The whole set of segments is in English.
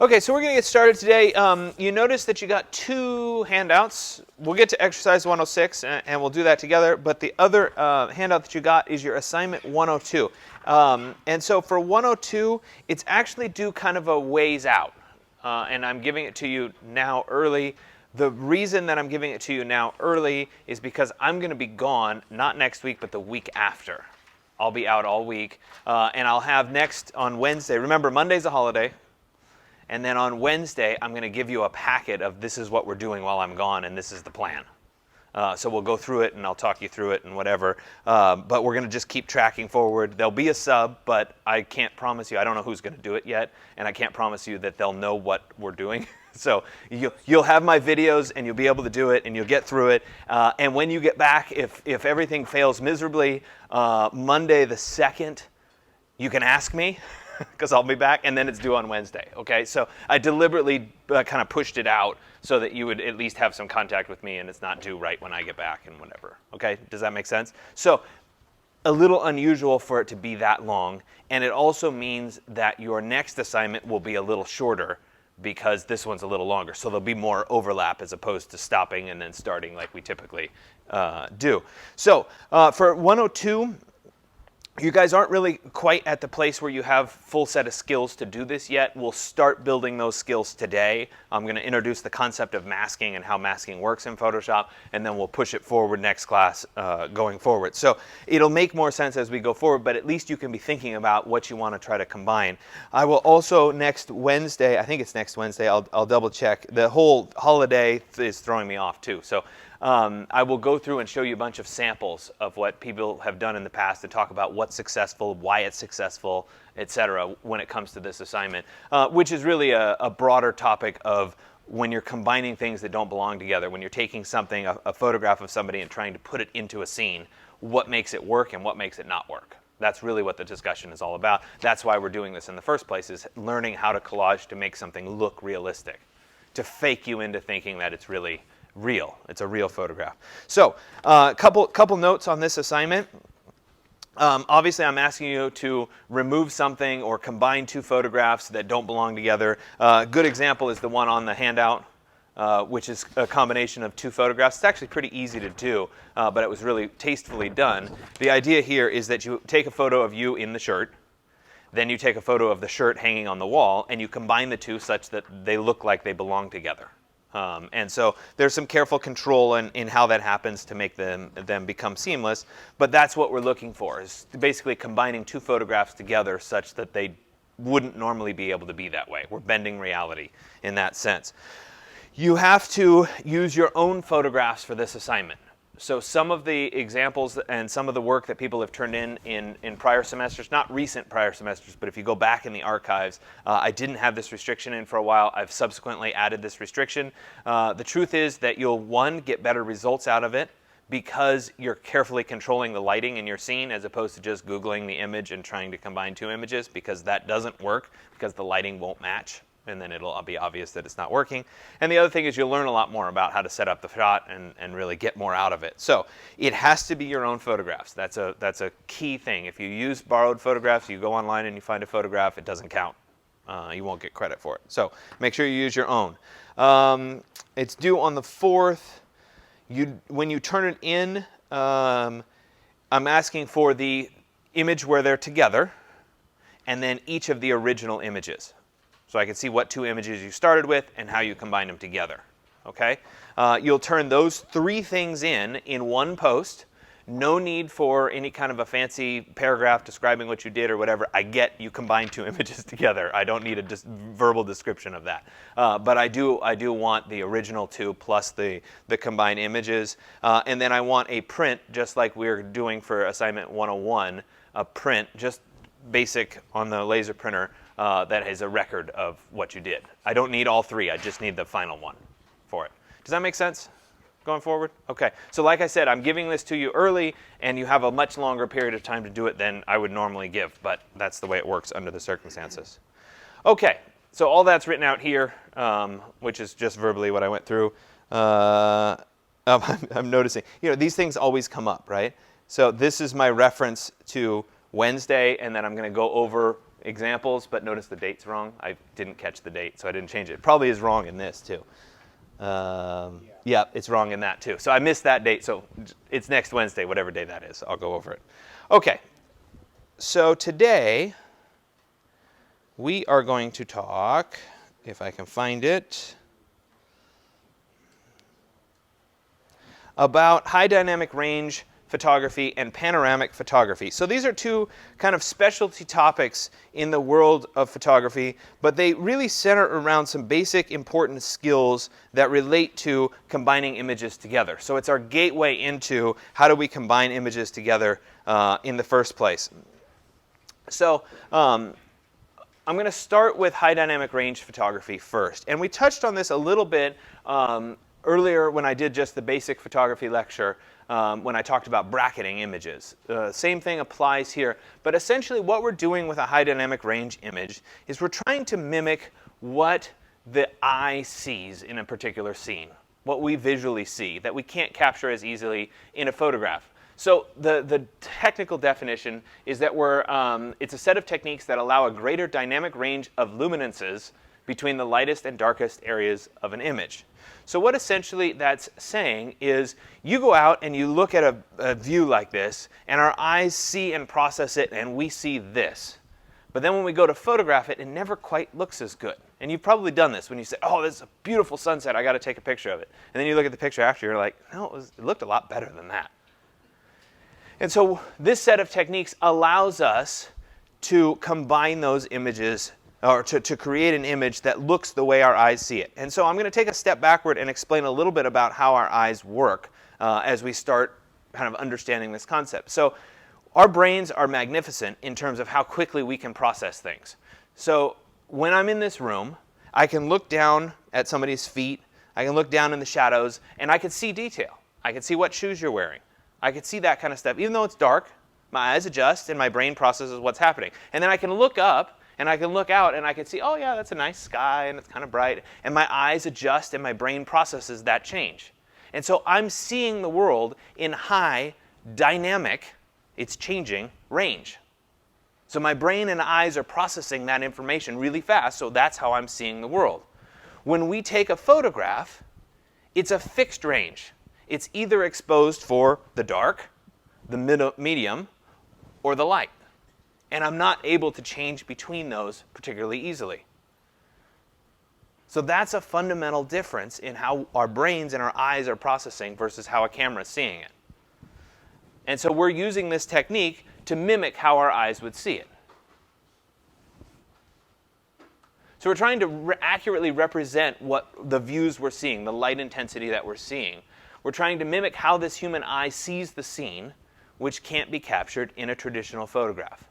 Okay, so we're going to get started today. You notice that you got two handouts. We'll get to exercise 106 and we'll do that together, but the other handout that you got is your assignment 102. And so for 102, it's actually due kind of a ways out, and I'm giving it to you now early. The reason that I'm giving it to you now early is because I'm going to be gone, not next week, but the week after. I'll be out all week, and I'll have next on Wednesday. Remember, Monday's a holiday. And then on Wednesday, I'm going to give you a packet of this is what we're doing while I'm gone, and this is the plan. So we'll go through it, and I'll talk you through it and whatever. But we're going to just keep tracking forward. There'll be a sub, but I can't promise you. I don't know who's going to do it yet, and I can't promise you that they'll know what we're doing. So you'll have my videos, and you'll be able to do it, and you'll get through it. And when you get back, if everything fails miserably, Monday the 2nd, you can ask me. Because I'll be back, and then it's due on Wednesday, okay? So I deliberately kind of pushed it out so that you would at least have some contact with me and it's not due right when I get back and whatever, okay? Does that make sense? So a little unusual for it to be that long, and it also means that your next assignment will be a little shorter because this one's a little longer. So there'll be more overlap as opposed to stopping and then starting like we typically do. So for 102, you guys aren't really quite at the place where you have full set of skills to do this yet. We'll start building those skills today. I'm going to introduce the concept of masking and how masking works in Photoshop, and then we'll push it forward next class going forward. So it'll make more sense as we go forward, but at least you can be thinking about what you want to try to combine. I will also next Wednesday, I think it's next Wednesday, I'll double check. The whole holiday is throwing me off too. So I will go through and show you a bunch of samples of what people have done in the past to talk about what's successful, why it's successful, etc. when it comes to this assignment, which is really a broader topic of when you're combining things that don't belong together, when you're taking something, a photograph of somebody and trying to put it into a scene, what makes it work and what makes it not work. That's really what the discussion is all about. That's why we're doing this in the first place, is learning how to collage to make something look realistic, to fake you into thinking that it's really real. It's a real photograph. So couple notes on this assignment. Obviously, I'm asking you to remove something or combine two photographs that don't belong together. A good example is the one on the handout, which is a combination of two photographs. It's actually pretty easy to do, but it was really tastefully done. The idea here is that you take a photo of you in the shirt, then you take a photo of the shirt hanging on the wall, and you combine the two such that they look like they belong together. And so there's some careful control in how that happens to make them become seamless. But that's what we're looking for, is basically combining two photographs together such that they wouldn't normally be able to be that way. We're bending reality in that sense. You have to use your own photographs for this assignment. So some of the examples and some of the work that people have turned in prior semesters, not recent prior semesters, but if you go back in the archives, I didn't have this restriction in for a while. I've subsequently added this restriction. The truth is that you'll, one, get better results out of it because you're carefully controlling the lighting in your scene as opposed to just Googling the image and trying to combine two images, because that doesn't work because the lighting won't match. And then it'll be obvious that it's not working. And the other thing is you'll learn a lot more about how to set up the shot and really get more out of it. So it has to be your own photographs. That's a key thing. If you use borrowed photographs, you go online and you find a photograph, it doesn't count. You won't get credit for it. So make sure you use your own. It's due on the 4th. When you turn it in, I'm asking for the image where they're together and then each of the original images. So I can see what two images you started with and how you combine them together, okay? You'll turn those three things in one post. No need for any kind of a fancy paragraph describing what you did or whatever. I get you combine two images together. I don't need a verbal description of that. But I do want the original two plus the combined images. And then I want a print, just like we're doing for assignment 101, a print, just basic on the laser printer, that is a record of what you did. I don't need all three. I just need the final one for it. Does that make sense going forward? Okay. So like I said, I'm giving this to you early, and you have a much longer period of time to do it than I would normally give, but that's the way it works under the circumstances. Okay. So all that's written out here, which is just verbally what I went through. I'm noticing, these things always come up, right? So this is my reference to Wednesday, and then I'm going to go over examples, but notice the date's wrong. I didn't catch the date, so I didn't change it. It probably is wrong in this, too. Yeah, it's wrong in that, too. So I missed that date, so it's next Wednesday, whatever day that is. I'll go over it. OK, so today we are going to talk, if I can find it, about high dynamic range photography and panoramic photography. So these are two kind of specialty topics in the world of photography, but they really center around some basic important skills that relate to combining images together. So it's our gateway into how do we combine images together in the first place. So I'm going to start with high dynamic range photography first. And we touched on this a little bit earlier when I did just the basic photography lecture when I talked about bracketing images. Same thing applies here. But essentially what we're doing with a high dynamic range image is we're trying to mimic what the eye sees in a particular scene, what we visually see that we can't capture as easily in a photograph. So the technical definition is that it's a set of techniques that allow a greater dynamic range of luminances between the lightest and darkest areas of an image. So what essentially that's saying is you go out and you look at a view like this, and our eyes see and process it, and we see this. But then when we go to photograph it, it never quite looks as good. And you've probably done this when you say, oh, this is a beautiful sunset, I got to take a picture of it. And then you look at the picture after, you're like, no, it looked a lot better than that. And so this set of techniques allows us to combine those images, or to create an image that looks the way our eyes see it. And so I'm going to take a step backward and explain a little bit about how our eyes work as we start kind of understanding this concept. So our brains are magnificent in terms of how quickly we can process things. So when I'm in this room, I can look down at somebody's feet, I can look down in the shadows, and I can see detail. I can see what shoes you're wearing. I can see that kind of stuff. Even though it's dark, my eyes adjust and my brain processes what's happening. And then I can look up and I can look out and I can see, oh yeah, that's a nice sky and it's kind of bright. And my eyes adjust and my brain processes that change. And so I'm seeing the world in high dynamic, it's changing, range. So my brain and eyes are processing that information really fast, so that's how I'm seeing the world. When we take a photograph, it's a fixed range. It's either exposed for the dark, the medium, or the light. And I'm not able to change between those particularly easily. So that's a fundamental difference in how our brains and our eyes are processing versus how a camera is seeing it. And so we're using this technique to mimic how our eyes would see it. So we're trying to accurately represent what the views we're seeing, the light intensity that we're seeing. We're trying to mimic how this human eye sees the scene, which can't be captured in a traditional photograph.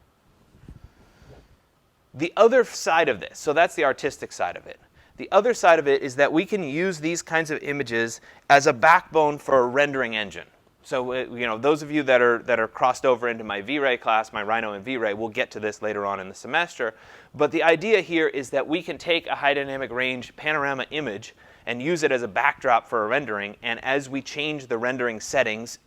The other side of this, so that's the artistic side of it. The other side of it is that we can use these kinds of images as a backbone for a rendering engine. So those of you that are crossed over into my V-Ray class, my Rhino and V-Ray, we'll get to this later on in the semester. But the idea here is that we can take a high dynamic range panorama image and use it as a backdrop for a rendering. And as we change the rendering settings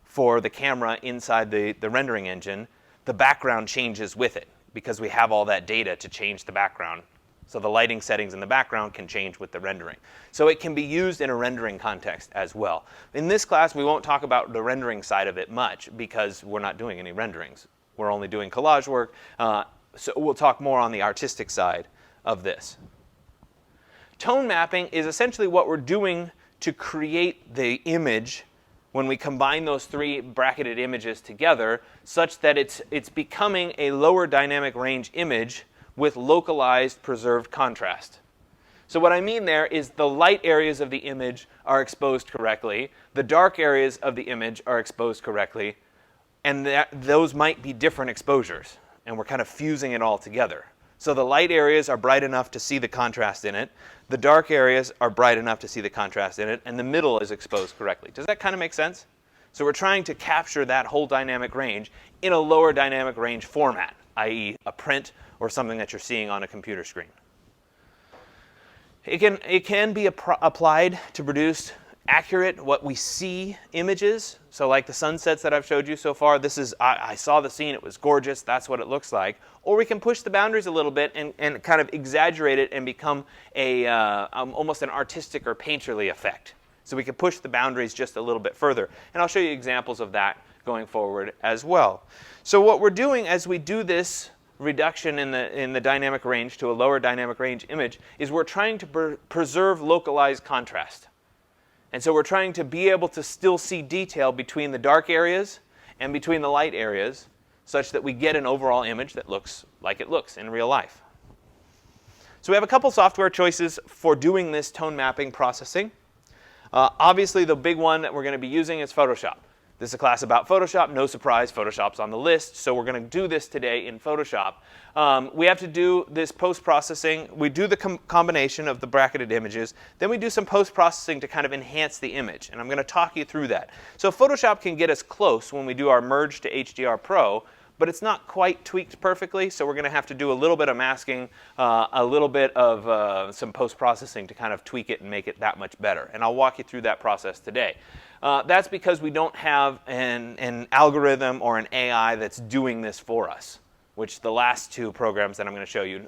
for the camera inside the rendering engine, the background changes with it, because we have all that data to change the background. So the lighting settings in the background can change with the rendering. So it can be used in a rendering context as well. In this class, we won't talk about the rendering side of it much because we're not doing any renderings. We're only doing collage work. So we'll talk more on the artistic side of this. Tone mapping is essentially what we're doing to create the image when we combine those three bracketed images together such that it's becoming a lower dynamic range image with localized preserved contrast. So what I mean there is the light areas of the image are exposed correctly, the dark areas of the image are exposed correctly, and those might be different exposures, and we're kind of fusing it all together. So the light areas are bright enough to see the contrast in it, the dark areas are bright enough to see the contrast in it, and the middle is exposed correctly. Does that kind of make sense? So we're trying to capture that whole dynamic range in a lower dynamic range format, i.e. a print or something that you're seeing on a computer screen. It can be applied to produce accurate, what we see images. So like the sunsets that I've showed you so far, this is, I saw the scene, it was gorgeous, that's what it looks like. Or we can push the boundaries a little bit and kind of exaggerate it and become almost an artistic or painterly effect. So we can push the boundaries just a little bit further. And I'll show you examples of that going forward as well. So what we're doing as we do this reduction in the dynamic range to a lower dynamic range image is we're trying to preserve localized contrast. And so we're trying to be able to still see detail between the dark areas and between the light areas such that we get an overall image that looks like it looks in real life. So we have a couple software choices for doing this tone mapping processing. Obviously, the big one that we're going to be using is Photoshop. This is a class about Photoshop. No surprise, Photoshop's on the list. So we're going to do this today in Photoshop. We have to do this post-processing. We do the combination of the bracketed images. Then we do some post-processing to kind of enhance the image. And I'm going to talk you through that. So Photoshop can get us close when we do our merge to HDR Pro. But it's not quite tweaked perfectly, so we're going to have to do a little bit of masking, a little bit of some post-processing to kind of tweak it and make it that much better. And I'll walk you through that process today. That's because we don't have an algorithm or an AI that's doing this for us, which the last two programs that I'm going to show you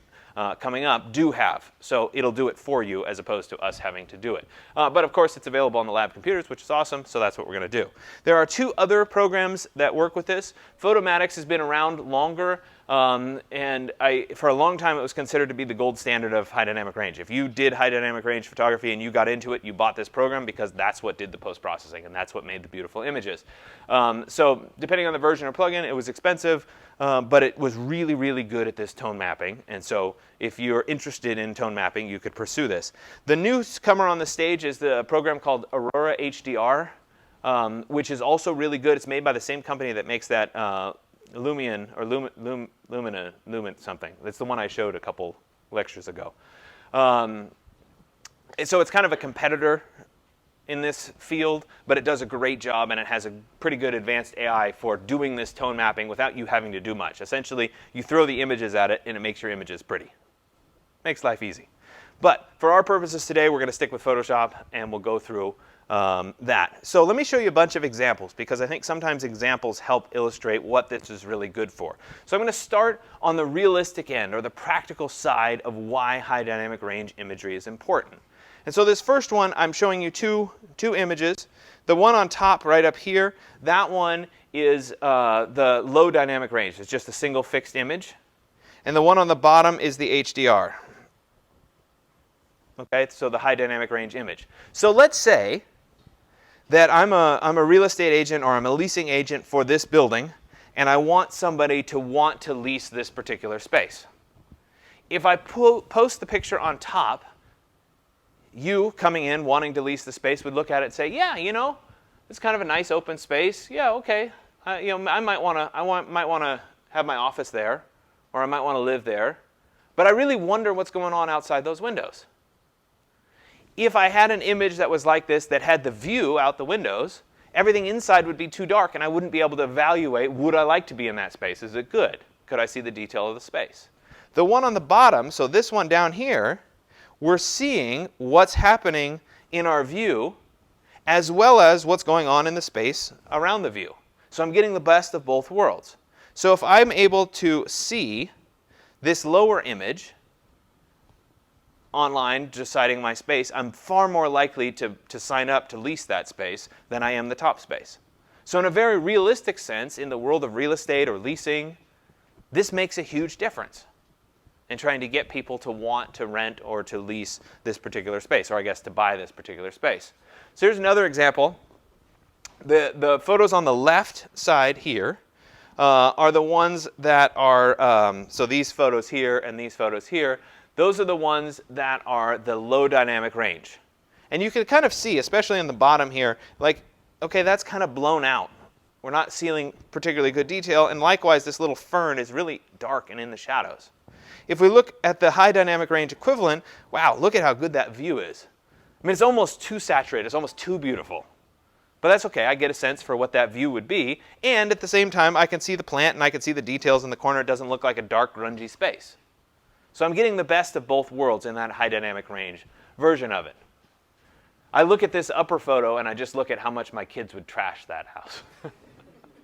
coming up do have. So it'll do it for you as opposed to us having to do it. But of course, it's available on the lab computers, which is awesome, so that's what we're going to do. There are two other programs that work with this. Photomatix has been around longer, and for a long time it was considered to be the gold standard of high dynamic range. If you did high dynamic range photography and you got into it, you bought this program because that's what did the post-processing and that's what made the beautiful images. So depending on the version or plugin, it was expensive, but it was really, really good at this tone mapping. And so if you're interested in tone mapping, you could pursue this. The newcomer on the stage is the program called Aurora HDR, which is also really good. It's made by the same company that makes that Lumion or Lumen something. That's the one I showed a couple lectures ago. So it's kind of a competitor in this field, but it does a great job and it has a pretty good advanced AI for doing this tone mapping without you having to do much. Essentially, you throw the images at it and it makes your images pretty. Makes life easy. But for our purposes today, we're going to stick with Photoshop and we'll go through that. So let me show you a bunch of examples because I think sometimes examples help illustrate what this is really good for. So I'm going to start on the realistic end or the practical side of why high dynamic range imagery is important. And so this first one, I'm showing you two images. The one on top right up here, that one is the low dynamic range. It's just a single fixed image. And the one on the bottom is the HDR. Okay, so the high dynamic range image. So let's say that I'm a real estate agent or I'm a leasing agent for this building, and I want somebody to want to lease this particular space. If I post the picture on top, you coming in wanting to lease the space would look at it and say, yeah, you know, it's kind of a nice open space. Yeah, okay. You know, I might want to have my office there, or I might want to live there. But I really wonder what's going on outside those windows. If I had an image that was like this that had the view out the windows, everything inside would be too dark and I wouldn't be able to evaluate, would I like to be in that space? Is it good? Could I see the detail of the space? The one on the bottom, so this one down here, we're seeing what's happening in our view as well as what's going on in the space around the view. So I'm getting the best of both worlds. So if I'm able to see this lower image online deciding my space, I'm far more likely to sign up to lease that space than I am the top space. So in a very realistic sense, in the world of real estate or leasing, this makes a huge difference in trying to get people to want to rent or to lease this particular space, or I guess to buy this particular space. So here's another example. The photos on the left side here are the ones that are, so these photos here and these photos here, those are the ones that are the low dynamic range. And you can kind of see, especially in the bottom here, like, okay, that's kind of blown out. We're not seeing particularly good detail, and likewise, this little fern is really dark and in the shadows. If we look at the high dynamic range equivalent, wow, look at how good that view is. I mean, it's almost too saturated, it's almost too beautiful. But that's okay, I get a sense for what that view would be, and at the same time, I can see the plant and I can see the details in the corner. It doesn't look like a dark, grungy space. So I'm getting the best of both worlds in that high dynamic range version of it. I look at this upper photo and I just look at how much my kids would trash that house.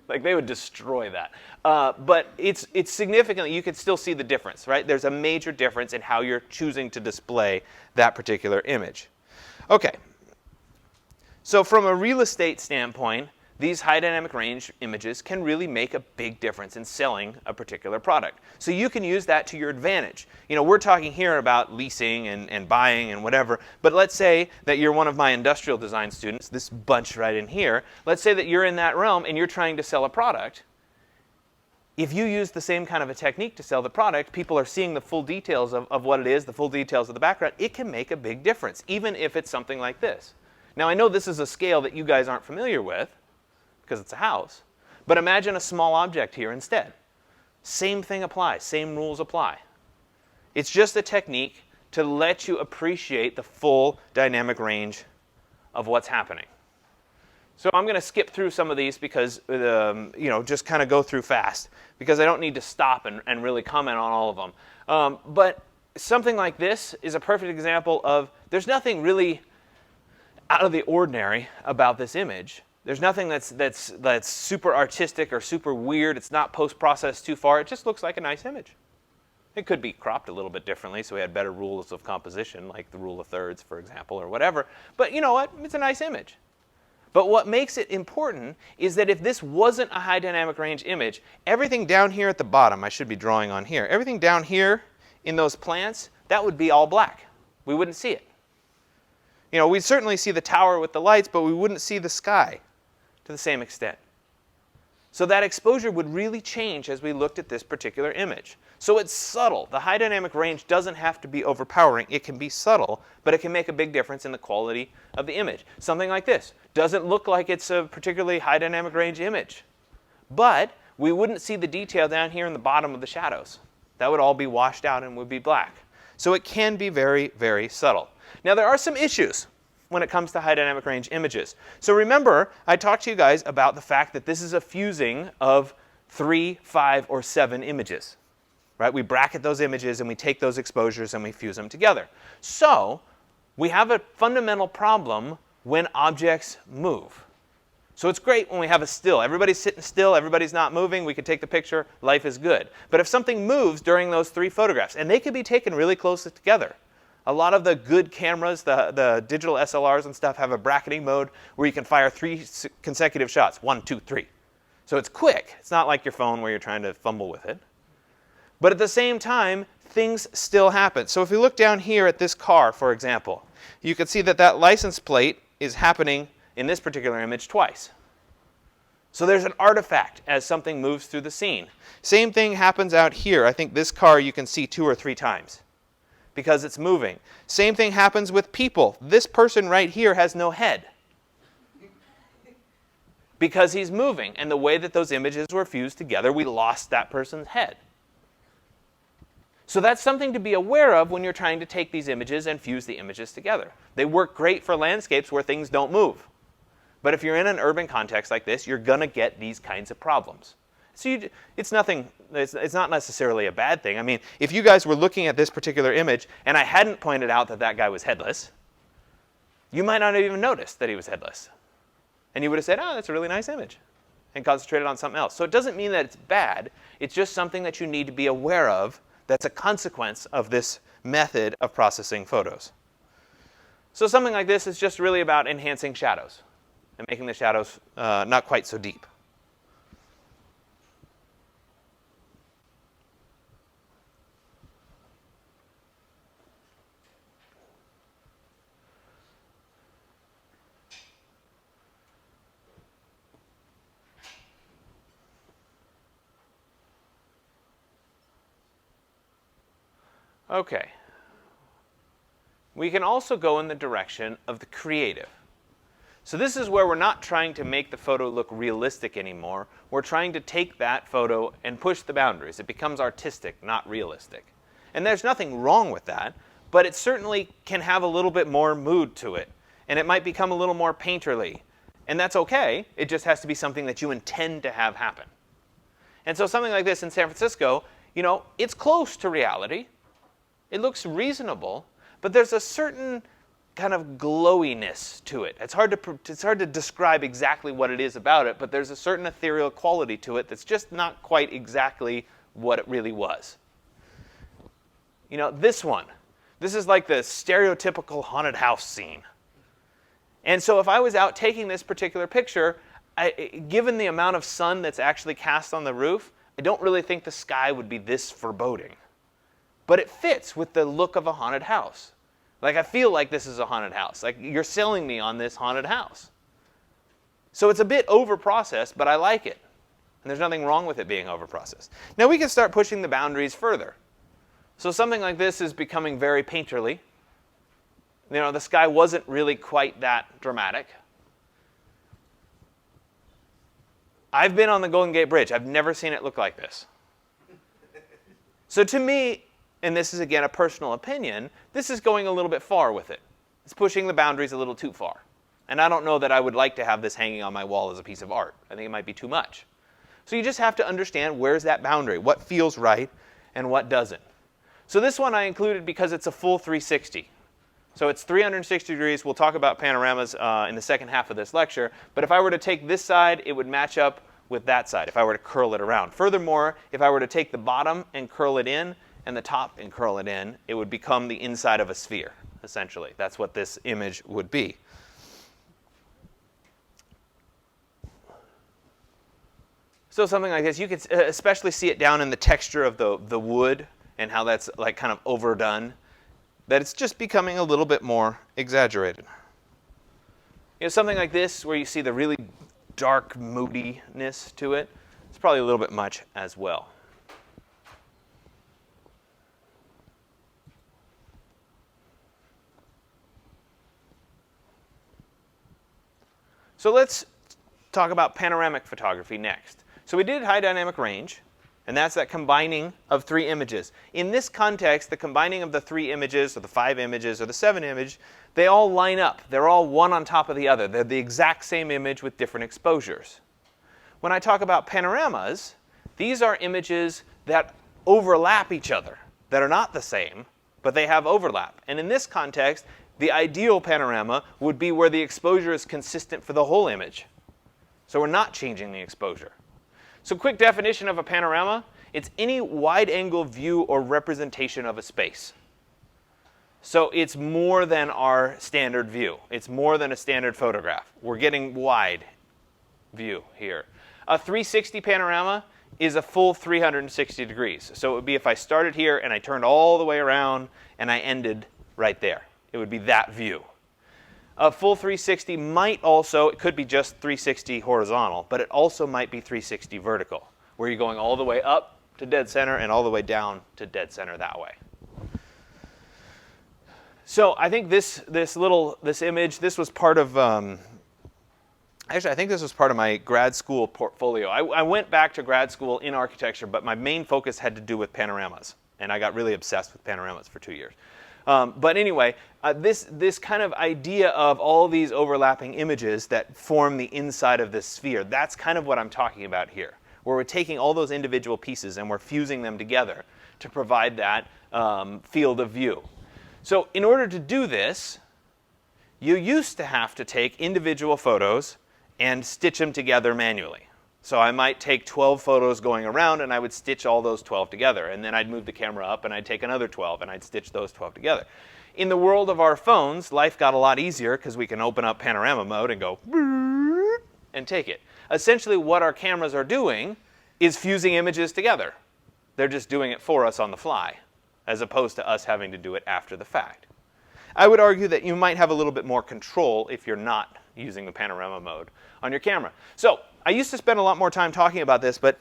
Like they would destroy that. But it's significant. You can still see the difference, right? There's a major difference in how you're choosing to display that particular image. Okay. So from a real estate standpoint, these high dynamic range images can really make a big difference in selling a particular product. So you can use that to your advantage. You know, we're talking here about leasing and buying and whatever, but let's say that you're one of my industrial design students, this bunch right in here. Let's say that you're in that realm and you're trying to sell a product. If you use the same kind of a technique to sell the product, people are seeing the full details of what it is, the full details of the background. It can make a big difference, even if it's something like this. Now, I know this is a scale that you guys aren't familiar with, because it's a house. But imagine a small object here instead. Same thing applies, same rules apply. It's just a technique to let you appreciate the full dynamic range of what's happening. So I'm going to skip through some of these because, just kind of go through fast, because I don't need to stop and really comment on all of them. But something like this is a perfect example of there's nothing really out of the ordinary about this image. There's nothing that's super artistic or super weird. It's not post-processed too far. It just looks like a nice image. It could be cropped a little bit differently, so we had better rules of composition, like the rule of thirds, for example, or whatever. But you know what? It's a nice image. But what makes it important is that if this wasn't a high dynamic range image, everything down here at the bottom, I should be drawing on here, everything down here in those plants, that would be all black. We wouldn't see it. You know, we'd certainly see the tower with the lights, but we wouldn't see the sky to the same extent. So that exposure would really change as we looked at this particular image. So it's subtle. The high dynamic range doesn't have to be overpowering. It can be subtle, but it can make a big difference in the quality of the image. Something like this doesn't look like it's a particularly high dynamic range image, but we wouldn't see the detail down here in the bottom of the shadows. That would all be washed out and would be black. So it can be very, very subtle. Now there are some issues when it comes to high dynamic range images. So remember, I talked to you guys about the fact that this is a fusing of 3, 5, or 7 images. Right? We bracket those images and we take those exposures and we fuse them together. So we have a fundamental problem when objects move. So it's great when we have a still. Everybody's sitting still, everybody's not moving, we can take the picture, life is good. But if something moves during those 3 photographs, and they could be taken really close together. A lot of the good cameras, the digital SLRs and stuff, have a bracketing mode where you can fire 3 consecutive shots, 1, 2, 3. So it's quick. It's not like your phone where you're trying to fumble with it. But at the same time, things still happen. So if we look down here at this car, for example, you can see that that license plate is happening in this particular image twice. So there's an artifact as something moves through the scene. Same thing happens out here. I think this car you can see 2 or 3 times because it's moving. Same thing happens with people. This person right here has no head because he's moving. And the way that those images were fused together, we lost that person's head. So that's something to be aware of when you're trying to take these images and fuse the images together. They work great for landscapes where things don't move. But if you're in an urban context like this, you're going to get these kinds of problems. So it's not necessarily a bad thing. I mean, if you guys were looking at this particular image and I hadn't pointed out that that guy was headless, you might not have even noticed that he was headless. And you would have said, oh, that's a really nice image, and concentrated on something else. So it doesn't mean that it's bad. It's just something that you need to be aware of that's a consequence of this method of processing photos. So something like this is just really about enhancing shadows and making the shadows not quite so deep. Okay. We can also go in the direction of the creative. So this is where we're not trying to make the photo look realistic anymore. We're trying to take that photo and push the boundaries. It becomes artistic, not realistic. And there's nothing wrong with that, but it certainly can have a little bit more mood to it. And it might become a little more painterly. And that's okay. It just has to be something that you intend to have happen. And so something like this in San Francisco, you know, it's close to reality. It looks reasonable, but there's a certain kind of glowiness to it. It's hard to describe exactly what it is about it, but there's a certain ethereal quality to it that's just not quite exactly what it really was. You know, this is like the stereotypical haunted house scene. And so if I was out taking this particular picture, given the amount of sun that's actually cast on the roof, I don't really think the sky would be this foreboding. But it fits with the look of a haunted house. Like, I feel like this is a haunted house. Like, you're selling me on this haunted house. So it's a bit over-processed, but I like it. And there's nothing wrong with it being over-processed. Now we can start pushing the boundaries further. So something like this is becoming very painterly. You know, the sky wasn't really quite that dramatic. I've been on the Golden Gate Bridge. I've never seen it look like this. So to me, and this is again a personal opinion, this is going a little bit far with it. It's pushing the boundaries a little too far. And I don't know that I would like to have this hanging on my wall as a piece of art. I think it might be too much. So you just have to understand where's that boundary, what feels right and what doesn't. So this one I included because it's a full 360. So it's 360 degrees. We'll talk about panoramas in the second half of this lecture. But if I were to take this side, it would match up with that side if I were to curl it around. Furthermore, if I were to take the bottom and curl it in and the top and curl it in, it would become the inside of a sphere, essentially. That's what this image would be. So something like this, you can especially see it down in the texture of the wood and how that's like kind of overdone, that it's just becoming a little bit more exaggerated. You know, something like this where you see the really dark moodiness to it, it's probably a little bit much as well. So let's talk about panoramic photography next. So we did high dynamic range, and that's that combining of 3 images. In this context, the combining of the 3 images, or the 5 images, or the 7 image, they all line up. They're all one on top of the other. They're the exact same image with different exposures. When I talk about panoramas, these are images that overlap each other, that are not the same, but they have overlap. And in this context, the ideal panorama would be where the exposure is consistent for the whole image. So we're not changing the exposure. So quick definition of a panorama, it's any wide-angle view or representation of a space. So it's more than our standard view. It's more than a standard photograph. We're getting wide view here. A 360 panorama is a full 360 degrees. So it would be if I started here and I turned all the way around and I ended right there. It would be that view. A full 360 might also, it could be just 360 horizontal, but it also might be 360 vertical, where you're going all the way up to dead center and all the way down to dead center that way. So I think this image, this was part of, actually I think this was part of my grad school portfolio. I went back to grad school in architecture, but my main focus had to do with panoramas, and I got really obsessed with panoramas for 2 years. But anyway, this kind of idea of all these overlapping images that form the inside of this sphere, that's kind of what I'm talking about here, where we're taking all those individual pieces and we're fusing them together to provide that field of view. So in order to do this, you used to have to take individual photos and stitch them together manually. So I might take 12 photos going around and I would stitch all those 12 together. And then I'd move the camera up and I'd take another 12 and I'd stitch those 12 together. In the world of our phones, life got a lot easier because we can open up panorama mode and go and take it. Essentially what our cameras are doing is fusing images together. They're just doing it for us on the fly, as opposed to us having to do it after the fact. I would argue that you might have a little bit more control if you're not using the panorama mode on your camera. So I used to spend a lot more time talking about this, but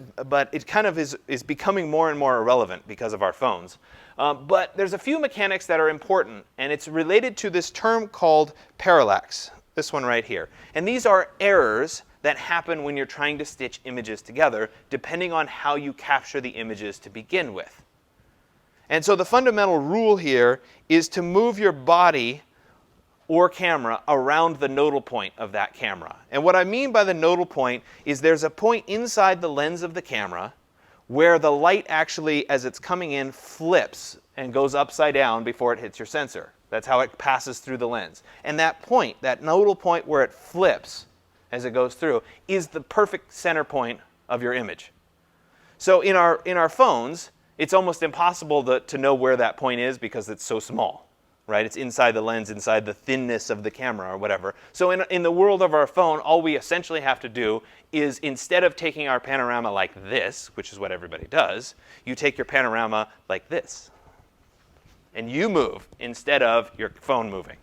it kind of is becoming more and more irrelevant because of our phones. But there's a few mechanics that are important, and it's related to this term called parallax, this one right here. And these are errors that happen when you're trying to stitch images together, depending on how you capture the images to begin with. And so the fundamental rule here is to move your body or camera around the nodal point of that camera. And what I mean by the nodal point is there's a point inside the lens of the camera where the light actually, as it's coming in, flips and goes upside down before it hits your sensor. That's how it passes through the lens. And that point, that nodal point where it flips as it goes through, is the perfect center point of your image. So in our phones, it's almost impossible to know where that point is because it's so small, right? It's inside the lens, inside the thinness of the camera or whatever. So in the world of our phone, all we essentially have to do is, instead of taking our panorama like this, which is what everybody does, you take your panorama like this. And you move instead of your phone moving.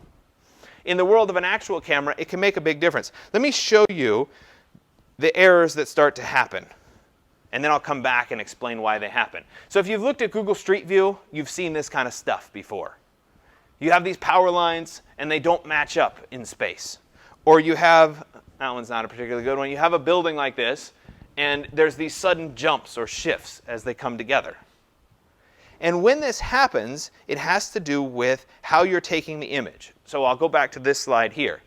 In the world of an actual camera, it can make a big difference. Let me show you the errors that start to happen. And then I'll come back and explain why they happen. So if you've looked at Google Street View, you've seen this kind of stuff before. You have these power lines, and they don't match up in space. Or you have, that one's not a particularly good one, you have a building like this, and there's these sudden jumps or shifts as they come together. And when this happens, it has to do with how you're taking the image. So I'll go back to this slide here.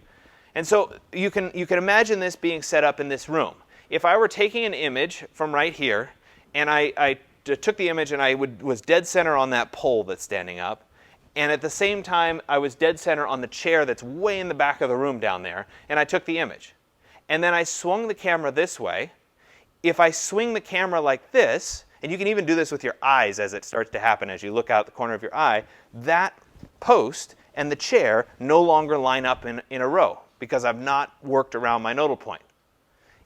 And so you can imagine this being set up in this room. If I were taking an image from right here, and I took the image and I was dead center on that pole that's standing up, and at the same time I was dead center on the chair that's way in the back of the room down there, and I took the image. And then I swung the camera this way. If I swing the camera like this, and you can even do this with your eyes as it starts to happen as you look out the corner of your eye, that post and the chair no longer line up in a row because I've not worked around my nodal point.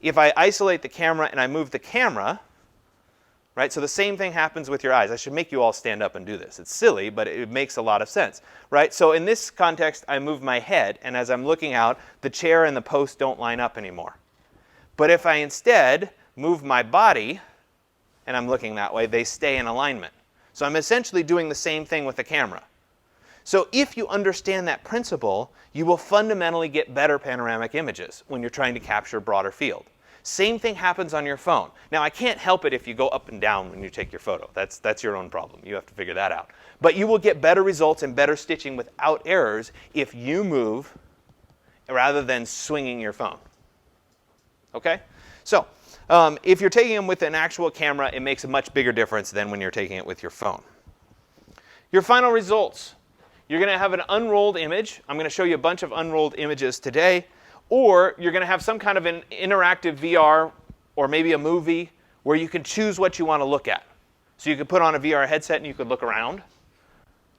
If I isolate the camera and I move the camera, right, so the same thing happens with your eyes. I should make you all stand up and do this. It's silly, but it makes a lot of sense, right? So in this context, I move my head, and as I'm looking out, the chair and the post don't line up anymore. But if I instead move my body, and I'm looking that way, they stay in alignment. So I'm essentially doing the same thing with the camera. So if you understand that principle, you will fundamentally get better panoramic images when you're trying to capture a broader field. Same thing happens on your phone. Now, I can't help it if you go up and down when you take your photo. That's your own problem. You have to figure that out. But you will get better results and better stitching without errors if you move rather than swinging your phone. Okay? So if you're taking them with an actual camera, it makes a much bigger difference than when you're taking it with your phone. Your final results. You're going to have an unrolled image. I'm going to show you a bunch of unrolled images today. Or you're going to have some kind of an interactive VR or maybe a movie where you can choose what you want to look at. So you could put on a VR headset and you could look around,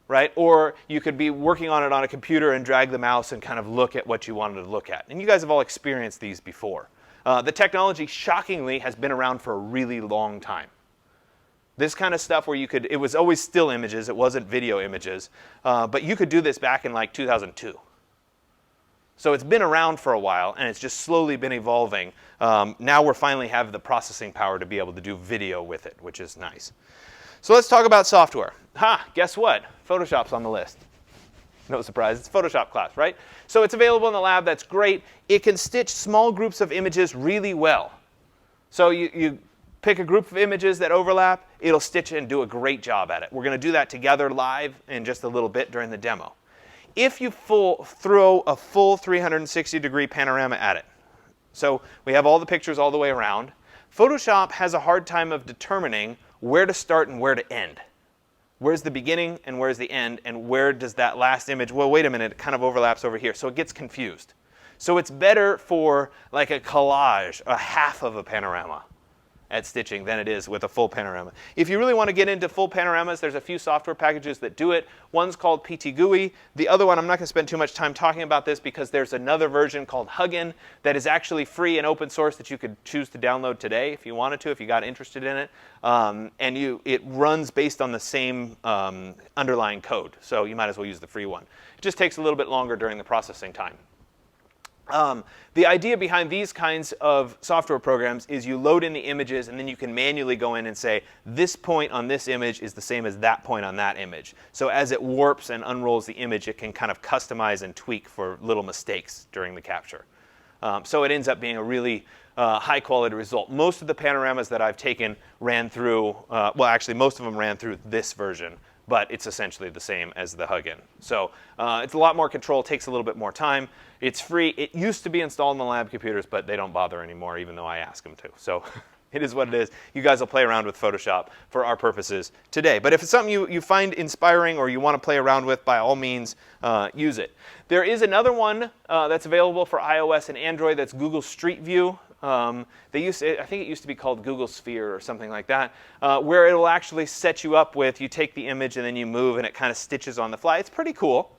right? Or you could be working on it on a computer and drag the mouse and kind of look at what you wanted to look at. And you guys have all experienced these before. The technology, shockingly, has been around for a really long time. This kind of stuff where it was always still images, it wasn't video images, but you could do this back in like 2002. So it's been around for a while, and it's just slowly been evolving. Now we're finally have the processing power to be able to do video with it, which is nice. So let's talk about software. Guess what? Photoshop's on the list. No surprise, it's Photoshop class, right? So it's available in the lab, that's great. It can stitch small groups of images really well. So you pick a group of images that overlap, it'll stitch and do a great job at it. We're going to do that together live in just a little bit during the demo. If you throw a full 360-degree panorama at it, so we have all the pictures all the way around, Photoshop has a hard time of determining where to start and where to end. Where's the beginning and where's the end, and where does that last image, well, wait a minute, it kind of overlaps over here, so it gets confused. So it's better for like a collage, a half of a panorama at stitching than it is with a full panorama. If you really want to get into full panoramas, there's a few software packages that do it. One's called PTGUI. The other one, I'm not going to spend too much time talking about this because there's another version called Huggin that is actually free and open source that you could choose to download today if you wanted to, if you got interested in it. It runs based on the same underlying code, so you might as well use the free one. It just takes a little bit longer during the processing time. The idea behind these kinds of software programs is you load in the images and then you can manually go in and say, this point on this image is the same as that point on that image. So as it warps and unrolls the image, it can kind of customize and tweak for little mistakes during the capture. So it ends up being a really high quality result. Most of the panoramas that I've taken ran through, well actually most of them ran through this version, but it's essentially the same as the Huggin. So it's a lot more control, takes a little bit more time. It's free. It used to be installed in the lab computers, but they don't bother anymore, even though I ask them to. So It is what it is. You guys will play around with Photoshop for our purposes today. But if it's something you find inspiring or you want to play around with, by all means, use it. There is another one that's available for iOS and Android. That's Google Street View. I think it used to be called Google Sphere or something like that, where it will actually set you up with, you take the image and then you move and it kind of stitches on the fly. It's pretty cool.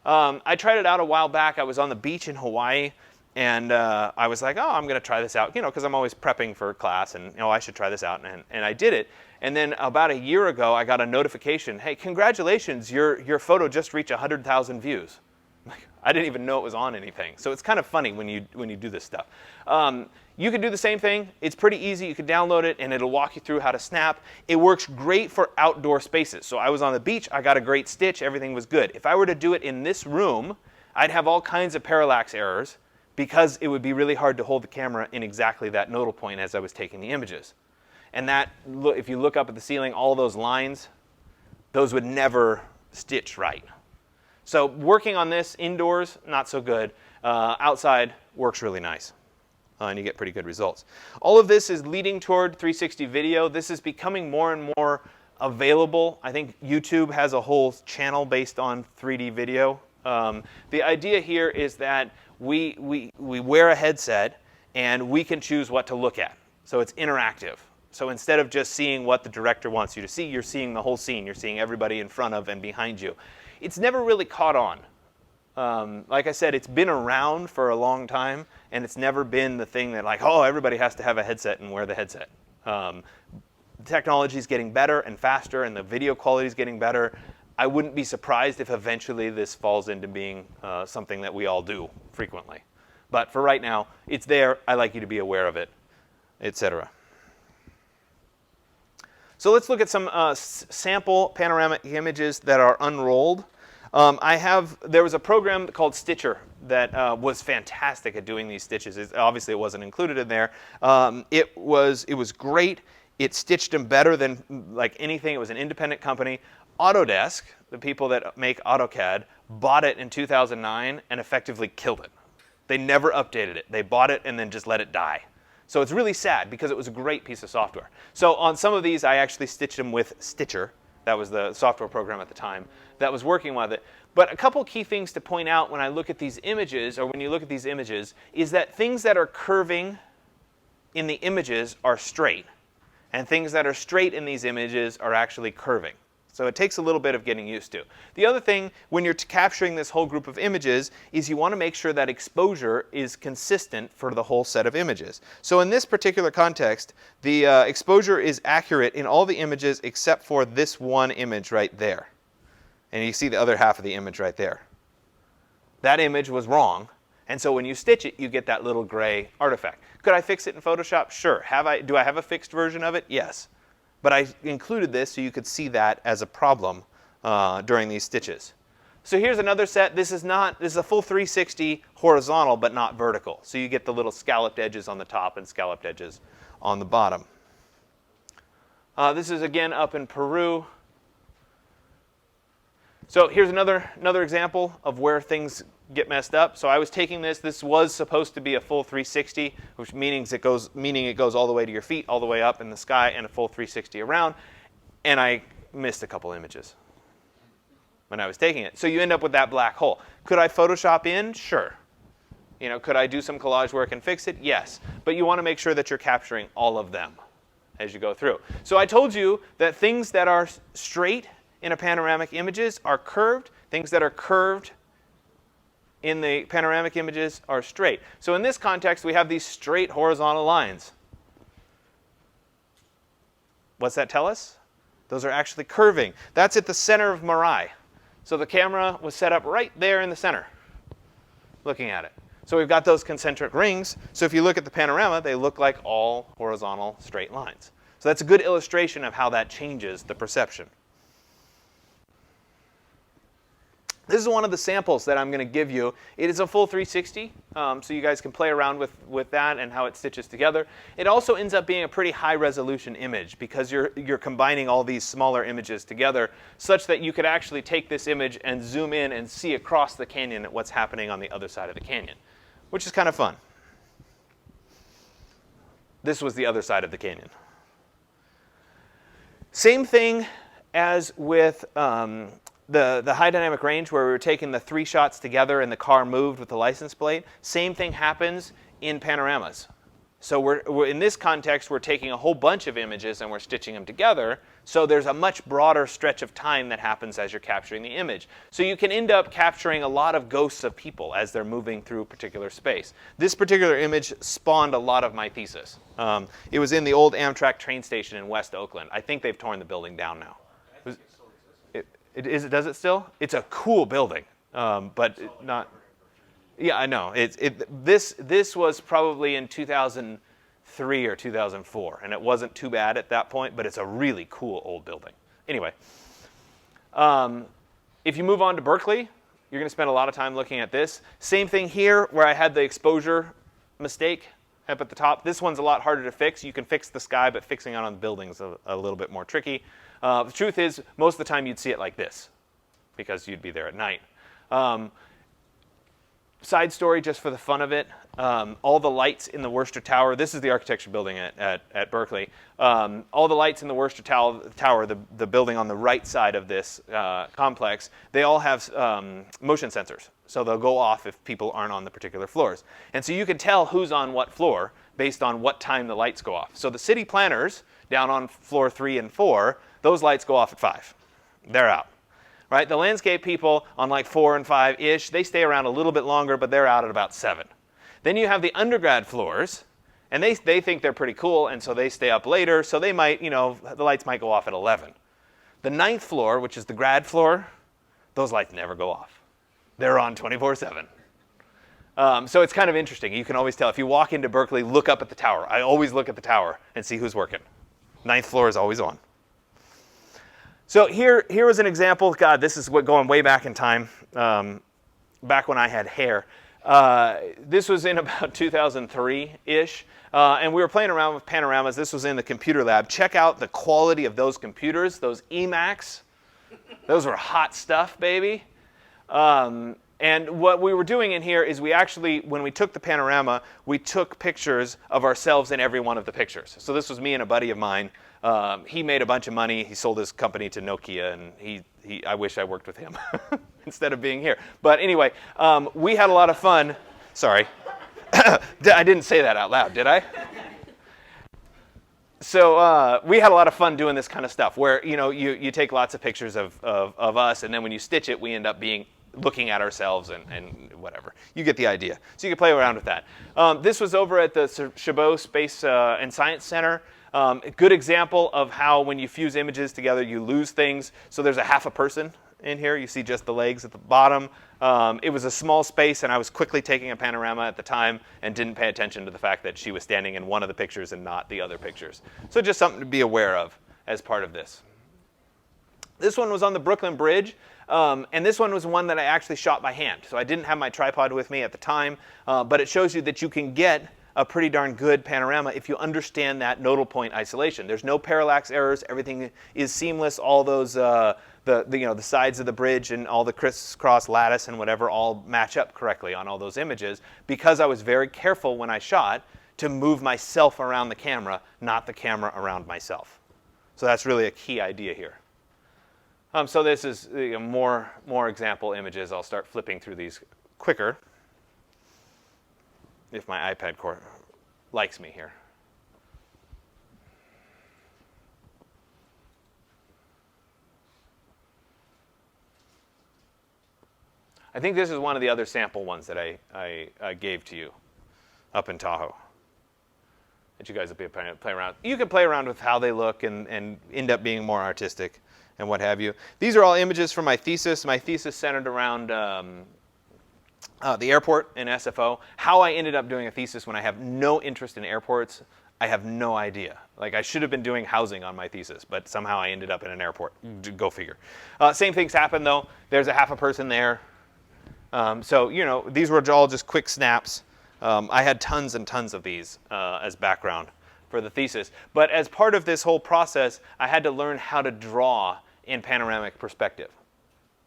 I tried it out a while back. I was on the beach in Hawaii. And I was like, oh, I'm going to try this out, because I'm always prepping for class, and I should try this out. And I did it. And then about a year ago, I got a notification, hey, congratulations, your photo just reached 100,000 views. I didn't even know it was on anything. So it's kind of funny when you do this stuff. You can do the same thing. It's pretty easy. You can download it, and it'll walk you through how to snap. It works great for outdoor spaces. So I was on the beach. I got a great stitch. Everything was good. If I were to do it in this room, I'd have all kinds of parallax errors, because it would be really hard to hold the camera in exactly that nodal point as I was taking the images. And that, if you look up at the ceiling, all those lines, those would never stitch right. So working on this indoors, not so good. Outside, works really nice. And you get pretty good results. All of this is leading toward 360 video. This is becoming more and more available. I think YouTube has a whole channel based on 3D video. The idea here is that we wear a headset and we can choose what to look at. So it's interactive. So instead of just seeing what the director wants you to see, you're seeing the whole scene. You're seeing everybody in front of and behind you. It's never really caught on. Like I said, it's been around for a long time, and it's never been the thing that like, oh, everybody has to have a headset and wear the headset. Technology is getting better and faster, and the video quality is getting better. I wouldn't be surprised if eventually this falls into being something that we all do frequently. But for right now, it's there. I like you to be aware of it, etc. So let's look at some sample panoramic images that are unrolled. There was a program called Stitcher that was fantastic at doing these stitches. Obviously, it wasn't included in there. It was great. It stitched them better than like anything. It was an independent company. Autodesk, the people that make AutoCAD, bought it in 2009 and effectively killed it. They never updated it. They bought it and then just let it die. So it's really sad because it was a great piece of software. So on some of these, I actually stitched them with Stitcher. That was the software program at the time that was working with it. But a couple key things to point out when I look at these images, or when you look at these images, is that things that are curving in the images are straight, and things that are straight in these images are actually curving. So it takes a little bit of getting used to. The other thing, when you're capturing this whole group of images, is you want to make sure that exposure is consistent for the whole set of images. So in this particular context, the exposure is accurate in all the images except for this one image right there. And you see the other half of the image right there. That image was wrong. And so when you stitch it, you get that little gray artifact. Could I fix it in Photoshop? Sure. Do I have a fixed version of it? Yes. But I included this so you could see that as a problem during these stitches. So here's another set. This is a full 360 horizontal, but not vertical. So you get the little scalloped edges on the top and scalloped edges on the bottom. This is again up in Peru. So here's another example of where things get messed up. So I was taking this. This was supposed to be a full 360, which meaning it goes all the way to your feet, all the way up in the sky, and a full 360 around. And I missed a couple images when I was taking it. So you end up with that black hole. Could I Photoshop in? Sure. Could I do some collage work and fix it? Yes. But you want to make sure that you're capturing all of them as you go through. So I told you that things that are straight in a panoramic images are curved. Things that are curved in the panoramic images are straight. So in this context, we have these straight horizontal lines. What's that tell us? Those are actually curving. That's at the center of Marai. So the camera was set up right there in the center, looking at it. So we've got those concentric rings. So if you look at the panorama, they look like all horizontal straight lines. So that's a good illustration of how that changes the perception. This is one of the samples that I'm going to give you. It is a full 360, so you guys can play around with that and how it stitches together. It also ends up being a pretty high resolution image because you're combining all these smaller images together such that you could actually take this image and zoom in and see across the canyon at what's happening on the other side of the canyon, which is kind of fun. This was the other side of the canyon. Same thing as with the high dynamic range, where we were taking the 3 shots together and the car moved with the license plate. Same thing happens in panoramas. So we're in this context, we're taking a whole bunch of images and we're stitching them together. So there's a much broader stretch of time that happens as you're capturing the image. So you can end up capturing a lot of ghosts of people as they're moving through a particular space. This particular image spawned a lot of my thesis. It was in the old Amtrak train station in West Oakland. I think they've torn the building down now. Does it still? It's a cool building, but not. Yeah, I know. This was probably in 2003 or 2004, and it wasn't too bad at that point, but it's a really cool old building. Anyway, if you move on to Berkeley, you're going to spend a lot of time looking at this. Same thing here, where I had the exposure mistake up at the top. This one's a lot harder to fix. You can fix the sky, but fixing it on the building is a little bit more tricky. The truth is, most of the time you'd see it like this, because you'd be there at night. Side story, just for the fun of it, all the lights in the Worcester Tower, this is the architecture building at Berkeley, all the lights in the Worcester Tower, the building on the right side of this complex, they all have motion sensors. So they'll go off if people aren't on the particular floors. And so you can tell who's on what floor based on what time the lights go off. So the city planners down on floor 3 and 4, those lights go off at 5. They're out. Right? The landscape people on like 4 and 5-ish, they stay around a little bit longer, but they're out at about 7. Then you have the undergrad floors, and they think they're pretty cool, and so they stay up later, so they might, the lights might go off at 11. The 9th floor, which is the grad floor, those lights never go off. They're on 24/7. So it's kind of interesting. You can always tell. If you walk into Berkeley, look up at the tower. I always look at the tower and see who's working. 9th floor is always on. So here was an example. God, this is going way back in time, back when I had hair. This was in about 2003-ish, and we were playing around with panoramas. This was in the computer lab. Check out the quality of those computers, those Emacs. Those were hot stuff, baby. And what we were doing in here is we actually, when we took the panorama, we took pictures of ourselves in every one of the pictures. So this was me and a buddy of mine. He made a bunch of money. He sold his company to Nokia, and I wish I worked with him instead of being here. But anyway, we had a lot of fun. Sorry. I didn't say that out loud, did I? So we had a lot of fun doing this kind of stuff where, you take lots of pictures of us, and then when you stitch it, we end up looking at ourselves and whatever. You get the idea. So you can play around with that. This was over at the Chabot Space and Science Center. A good example of how when you fuse images together, you lose things. So there's a half a person in here. You see just the legs at the bottom. It was a small space, and I was quickly taking a panorama at the time and didn't pay attention to the fact that she was standing in one of the pictures and not the other pictures. So just something to be aware of as part of this. This one was on the Brooklyn Bridge, and this one was one that I actually shot by hand. So I didn't have my tripod with me at the time, but it shows you that you can get a pretty darn good panorama if you understand that nodal point isolation. There's no parallax errors. Everything is seamless. All those the sides of the bridge and all the crisscross lattice and whatever all match up correctly on all those images, because I was very careful when I shot to move myself around the camera, not the camera around myself. So that's really a key idea here. So this is more example images. I'll start flipping through these quicker if my iPad core likes me here. I think this is one of the other sample ones that I gave to you up in Tahoe that you guys will be play around. You can play around with how they look and end up being more artistic and what have you. These are all images from my thesis. My thesis centered around the airport in SFO. How I ended up doing a thesis when I have no interest in airports, I have no idea. Like, I should have been doing housing on my thesis, but somehow I ended up in an airport. Go figure. Same things happen, though. There's a half a person there. So, these were all just quick snaps. I had tons and tons of these as background for the thesis. But as part of this whole process, I had to learn how to draw in panoramic perspective.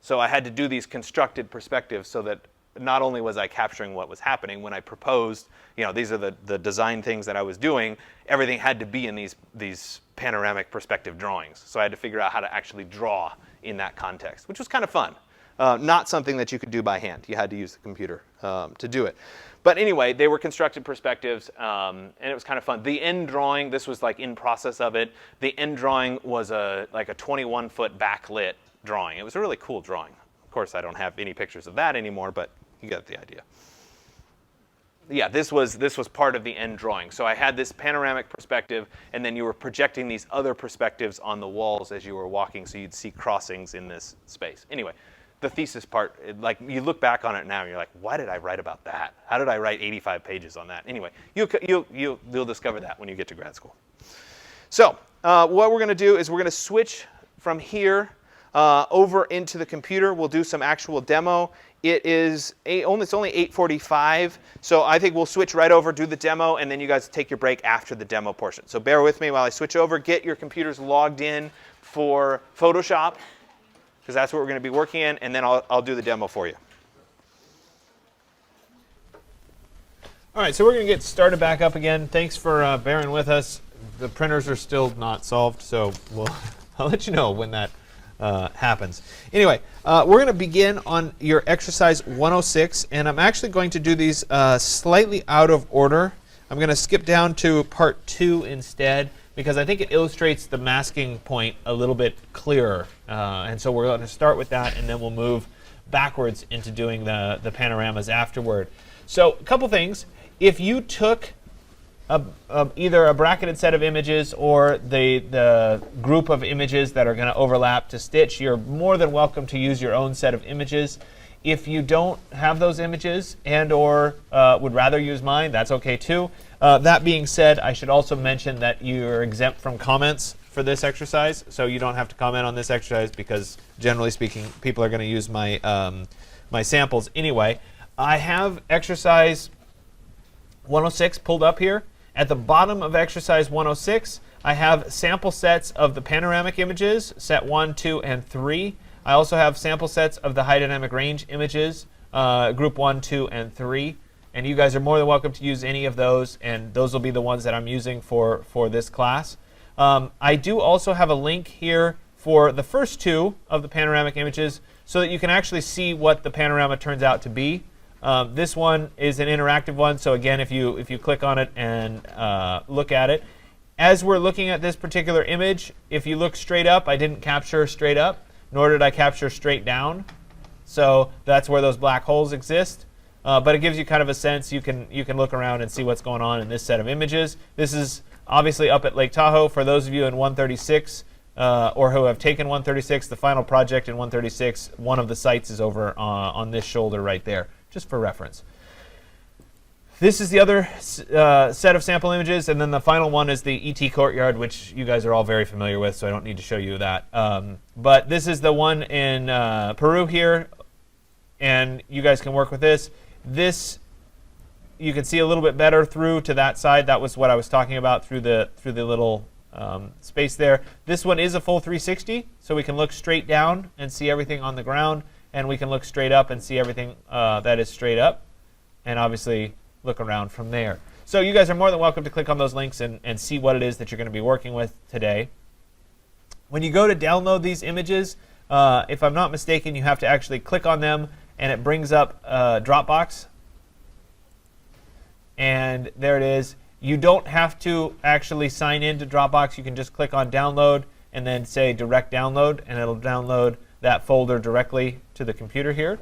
So I had to do these constructed perspectives so that not only was I capturing what was happening when I proposed, these are the design things that I was doing, everything had to be in these panoramic perspective drawings. So I had to figure out how to actually draw in that context, which was kind of fun. Not something that you could do by hand. You had to use the computer to do it. But anyway, they were constructed perspectives, and it was kind of fun. The end drawing, this was like in process of it. The end drawing was like a 21-foot backlit drawing. It was a really cool drawing. Of course, I don't have any pictures of that anymore, but you get the idea. Yeah, this was part of the end drawing. So I had this panoramic perspective, and then you were projecting these other perspectives on the walls as you were walking, so you'd see crossings in this space. Anyway, the thesis part, like you look back on it now, and you're like, why did I write about that? How did I write 85 pages on that? Anyway, you'll discover that when you get to grad school. So what we're going to do is we're going to switch from here over into the computer. We'll do some actual demo. It's only 8:45, so I think we'll switch right over, do the demo, and then you guys take your break after the demo portion. So bear with me while I switch over. Get your computers logged in for Photoshop, because that's what we're going to be working in, and then I'll do the demo for you. All right, so we're going to get started back up again. Thanks for bearing with us. The printers are still not solved, so I'll let you know when that happens. Anyway, we're going to begin on your exercise 106, and I'm actually going to do these slightly out of order. I'm going to skip down to part 2 instead, because I think it illustrates the masking point a little bit clearer. And so we're going to start with that, and then we'll move backwards into doing the panoramas afterward. So a couple things. If you took either a bracketed set of images or the group of images that are going to overlap to stitch, you're more than welcome to use your own set of images. If you don't have those images and or would rather use mine, that's okay too. That being said, I should also mention that you're exempt from comments for this exercise, so you don't have to comment on this exercise because generally speaking, people are going to use my, my samples anyway. I have exercise 106 pulled up here. At the bottom of exercise 106, I have sample sets of the panoramic images, set 1, 2, and 3. I also have sample sets of the high dynamic range images, group 1, 2, and 3. And you guys are more than welcome to use any of those, and those will be the ones that I'm using for this class. I do also have a link here for the first 2 of the panoramic images so that you can actually see what the panorama turns out to be. This one is an interactive one, so again, if you click on it and look at it, as we're looking at this particular image, if you look straight up, I didn't capture straight up, nor did I capture straight down. So that's where those black holes exist. But it gives you kind of a sense. You can look around and see what's going on in this set of images. This is obviously up at Lake Tahoe. For those of you in 136 or who have taken 136, the final project in 136, one of the sites is over on this shoulder right there, just for reference. This is the other set of sample images, and then the final one is the ET Courtyard, which you guys are all very familiar with, so I don't need to show you that. But this is the one in Peru here, and you guys can work with this. This you can see a little bit better through to that side. That was what I was talking about through the little space there. This one is a full 360, so we can look straight down and see everything on the ground, and we can look straight up and see everything that is straight up, and obviously look around from there. So you guys are more than welcome to click on those links and see what it is that you're going to be working with today. When you go to download these images, if I'm not mistaken, you have to actually click on them, and it brings up Dropbox. And there it is. You don't have to actually sign into Dropbox. You can just click on download and then say direct download, and it'll download that folder directly to the computer here.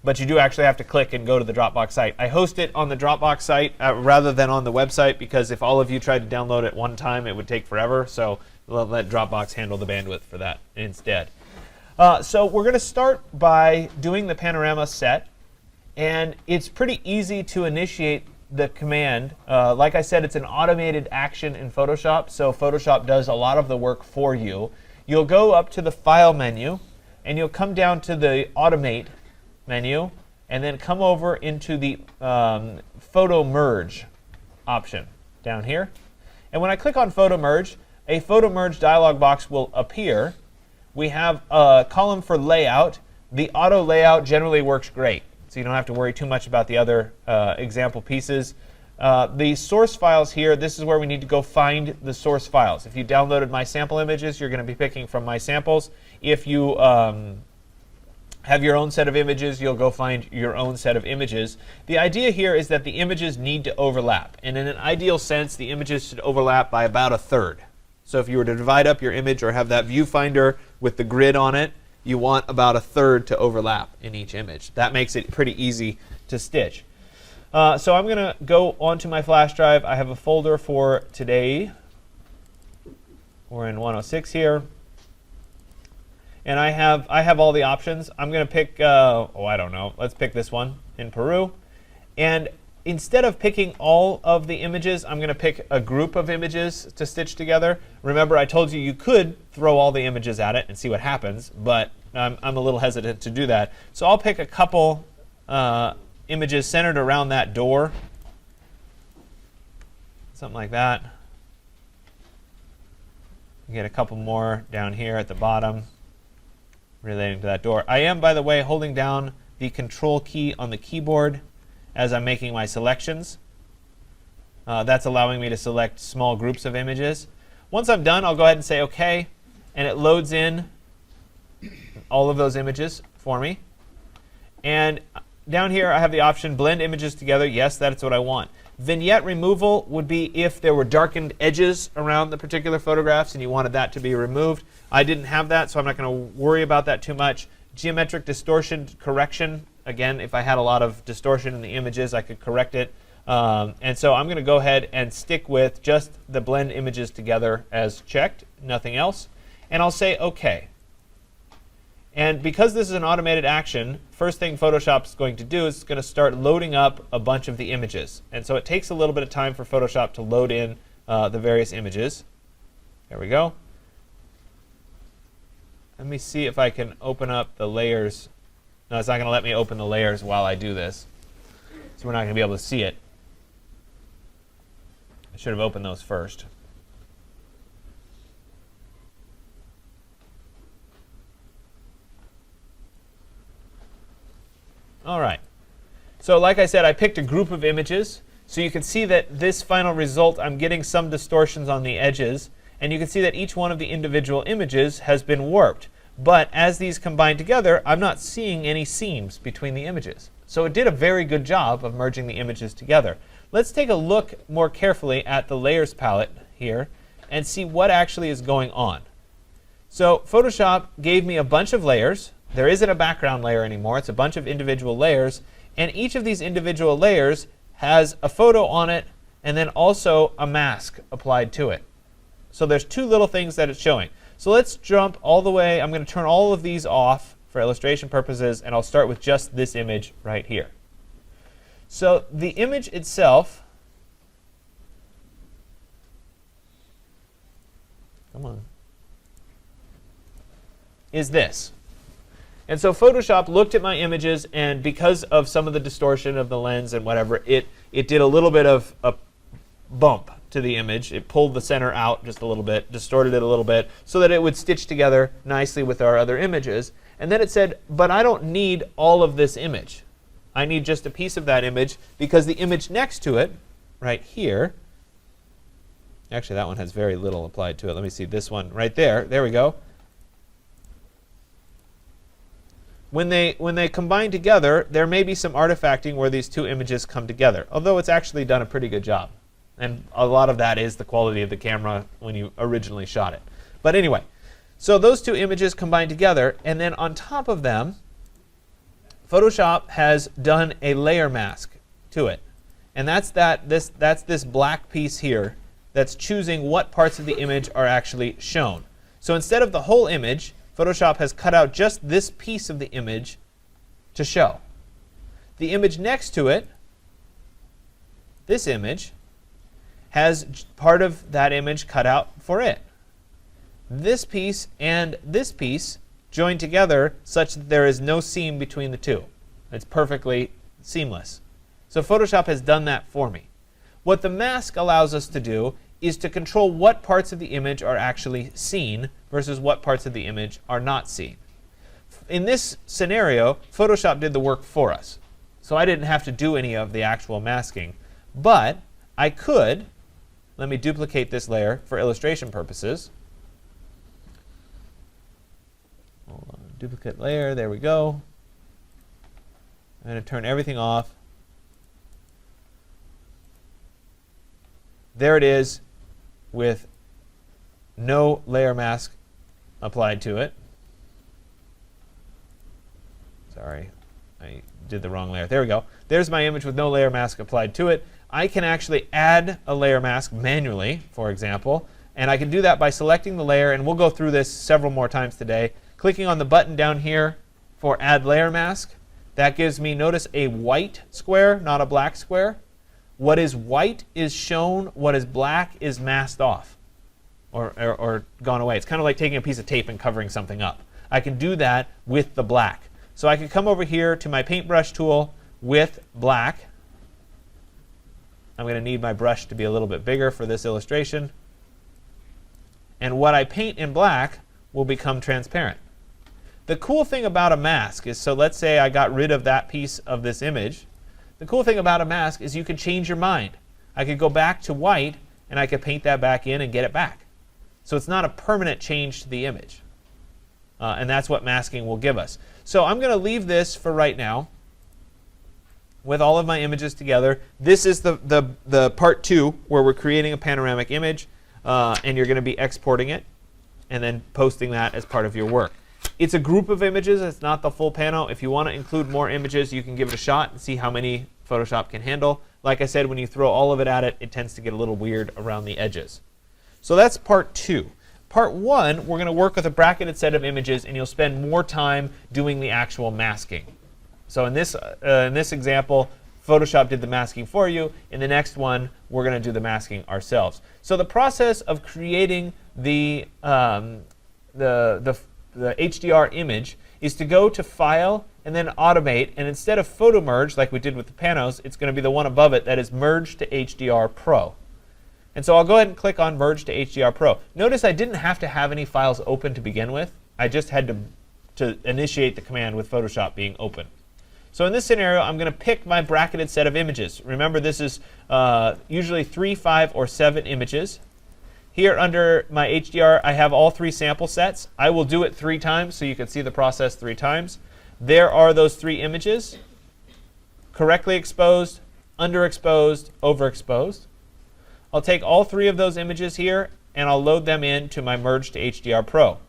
But you do actually have to click and go to the Dropbox site. I host it on the Dropbox site rather than on the website, because if all of you tried to download it one time, it would take forever. So let Dropbox handle the bandwidth for that instead. So we're going to start by doing the panorama set. And it's pretty easy to initiate the command. Like I said, it's an automated action in Photoshop, so Photoshop does a lot of the work for you. You'll go up to the File menu, and you'll come down to the Automate menu, and then come over into the Photomerge option down here. And when I click on Photomerge, a Photomerge dialog box will appear. We have a column for layout. The auto layout generally works great. so you don't have to worry too much about the other example pieces. The source files here, this is where we need to go find the source files. If you downloaded my sample images, you're going to be picking from my samples. If you have your own set of images, you'll go find your own set of images. The idea here is that the images need to overlap. And in an ideal sense, the images should overlap by about 1/3. So if you were to divide up your image or have that viewfinder with the grid on it, you want about 1/3 to overlap in each image. That makes it pretty easy to stitch. So I'm going to go onto my flash drive. I have a folder for today. We're in 106 here. And I have all the options. I'm going to pick, I don't know. Let's pick this one in Peru. And instead of picking all of the images, I'm going to pick a group of images to stitch together. Remember, I told you you could throw all the images at it and see what happens, but I'm a little hesitant to do that. So I'll pick a couple images centered around that door. Something like that. Get a couple more down here at the bottom relating to that door. I am, by the way, holding down the Control key on the keyboard as I'm making my selections. That's allowing me to select small groups of images. Once I'm done, I'll go ahead and say OK, and it loads in all of those images for me. And down here, I have the option blend images together. Yes, that's what I want. Vignette removal would be if there were darkened edges around the particular photographs and you wanted that to be removed. I didn't have that, so I'm not going to worry about that too much. Geometric distortion correction. Again, if I had a lot of distortion in the images, I could correct it. And so I'm going to go ahead and stick with just the blend images together as checked, nothing else. And I'll say OK. And because this is an automated action, first thing Photoshop's going to do is it's going to start loading up a bunch of the images. And so it takes a little bit of time for Photoshop to load in the various images. There we go. Let me see if I can open up the layers. No, it's not going to let me open the layers while I do this. So we're not going to be able to see it. I should have opened those first. All right. So like I said, I picked a group of images. So you can see that this final result, I'm getting some distortions on the edges. And you can see that each one of the individual images has been warped. But as these combine together, I'm not seeing any seams between the images. So it did a very good job of merging the images together. Let's take a look more carefully at the layers palette here and see what actually is going on. So Photoshop gave me a bunch of layers. There isn't a background layer anymore. It's a bunch of individual layers. And each of these individual layers has a photo on it and then also a mask applied to it. So there's two little things that it's showing. So let's jump all the way. I'm going to turn all of these off for illustration purposes, and I'll start with just this image right here. So the image itself, come on, is this. And so Photoshop looked at my images, and because of some of the distortion of the lens and whatever, it did a little bit of a bump to the image. It pulled the center out just a little bit, distorted it a little bit, so that it would stitch together nicely with our other images. And then it said, but I don't need all of this image. I need just a piece of that image, because the image next to it, right here, actually that one has very little applied to it. Let me see this one right there. There we go. When they combine together, there may be some artifacting where these two images come together, although it's actually done a pretty good job. And a lot of that is the quality of the camera when you originally shot it. But anyway, so those two images combine together, and then on top of them, Photoshop has done a layer mask to it. And that's this black piece here that's choosing what parts of the image are actually shown. So instead of the whole image, Photoshop has cut out just this piece of the image to show. The image next to it, this image, has part of that image cut out for it. This piece and this piece joined together such that there is no seam between the two. It's perfectly seamless. So Photoshop has done that for me. What the mask allows us to do is to control what parts of the image are actually seen versus what parts of the image are not seen. In this scenario, Photoshop did the work for us. So I didn't have to do any of the actual masking. But I could, let me duplicate this layer for illustration purposes. Hold on, duplicate layer, there we go. I'm going to turn everything off. There it is with no layer mask applied to it. Sorry, I did the wrong layer. There we go. There's my image with no layer mask applied to it. I can actually add a layer mask manually, for example, and I can do that by selecting the layer, and we'll go through this several more times today. Clicking on the button down here for Add Layer Mask. That gives me, notice, a white square, not a black square. What is white is shown, what is black is masked off or gone away. It's kind of like taking a piece of tape and covering something up. I can do that with the black. So I can come over here to my paintbrush tool with black. I'm going to need my brush to be a little bit bigger for this illustration. And what I paint in black will become transparent. The cool thing about a mask is, so let's say I got rid of that piece of this image. The cool thing about a mask is you can change your mind. I could go back to white, and I could paint that back in and get it back. So it's not a permanent change to the image. And that's what masking will give us. So I'm going to leave this for right now with all of my images together. This is the part 2 where we're creating a panoramic image, and you're going to be exporting it and then posting that as part of your work. It's a group of images. It's not the full pano. If you want to include more images, you can give it a shot and see how many Photoshop can handle. Like I said, when you throw all of it at it, it tends to get a little weird around the edges. So that's part 2. Part 1, we're going to work with a bracketed set of images, and you'll spend more time doing the actual masking. So in this example, Photoshop did the masking for you. In the next one, we're going to do the masking ourselves. So the process of creating the HDR image is to go to File and then Automate, and instead of Photomerge like we did with the panos, it's going to be the one above it that is Merge to HDR Pro. And so I'll go ahead and click on Merge to HDR Pro. Notice I didn't have to have any files open to begin with. I just had to initiate the command with Photoshop being open. So in this scenario, I'm going to pick my bracketed set of images. Remember, this is usually 3, 5, or 7 images. Here under my HDR, I have all 3 sample sets. I will do it 3 times so you can see the process 3 times. There are those 3 images: correctly exposed, underexposed, overexposed. I'll take all 3 of those images here, and I'll load them into my Merge to HDR Pro.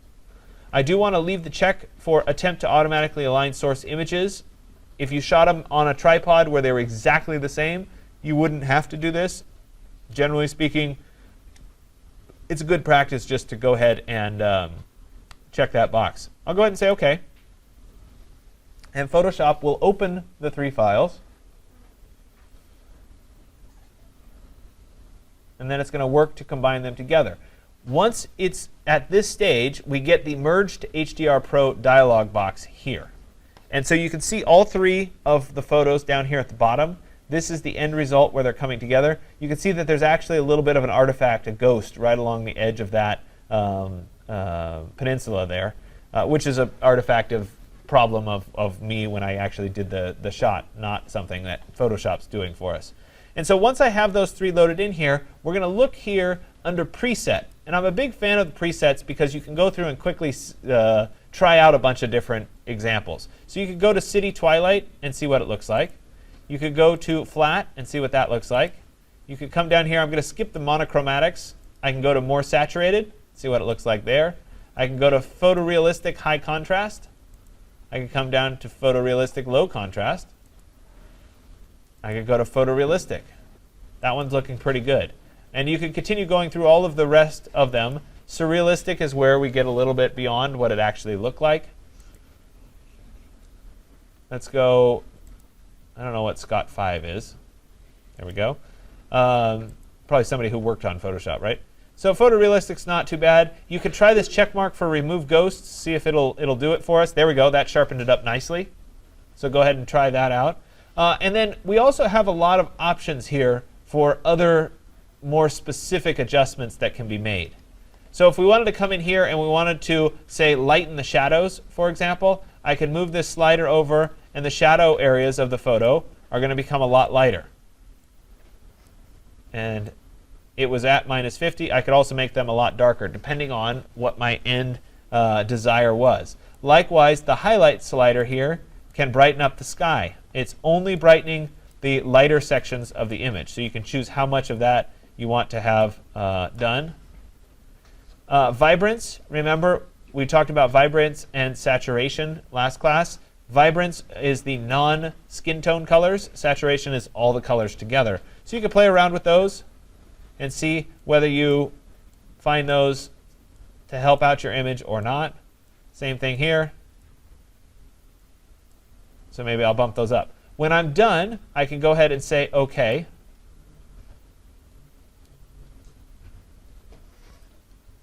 I do want to leave the check for Attempt to Automatically Align Source Images. If you shot them on a tripod where they were exactly the same, you wouldn't have to do this. Generally speaking, it's a good practice just to go ahead and check that box. I'll go ahead and say OK. And Photoshop will open the 3 files. And then it's going to work to combine them together. Once it's at this stage, we get the Merge to HDR Pro dialog box here. And so you can see all 3 of the photos down here at the bottom. This is the end result where they're coming together. You can see that there's actually a little bit of an artifact, a ghost, right along the edge of that peninsula there, which is an artifact of problem of me when I actually did the shot, not something that Photoshop's doing for us. And so once I have those 3 loaded in here, we're going to look here under Preset. And I'm a big fan of the presets because you can go through and quickly try out a bunch of different examples. So you could go to City Twilight and see what it looks like. You could go to Flat and see what that looks like. You could come down here. I'm going to skip the monochromatics. I can go to More Saturated, see what it looks like there. I can go to Photorealistic High Contrast. I can come down to Photorealistic Low Contrast. I could go to Photorealistic. That one's looking pretty good. And you can continue going through all of the rest of them. Surrealistic is where we get a little bit beyond what it actually looked like. Let's go, I don't know what Scott 5 is. There we go. Probably somebody who worked on Photoshop, right? So photorealistic's not too bad. You could try this check mark for remove ghosts, see if it'll do it for us. There we go. That sharpened it up nicely. So go ahead and try that out. And then we also have a lot of options here for other more specific adjustments that can be made. So if we wanted to come in here and we wanted to, say, lighten the shadows, for example, I could move this slider over and the shadow areas of the photo are going to become a lot lighter. And it was at minus 50. I could also make them a lot darker, depending on what my end desire was. Likewise, the highlight slider here can brighten up the sky. It's only brightening the lighter sections of the image. So you can choose how much of that you want to have done. Vibrance, remember we talked about vibrance and saturation last class. Vibrance is the non-skin tone colors. Saturation is all the colors together. So you can play around with those and see whether you find those to help out your image or not. Same thing here. So maybe I'll bump those up. When I'm done, I can go ahead and say OK.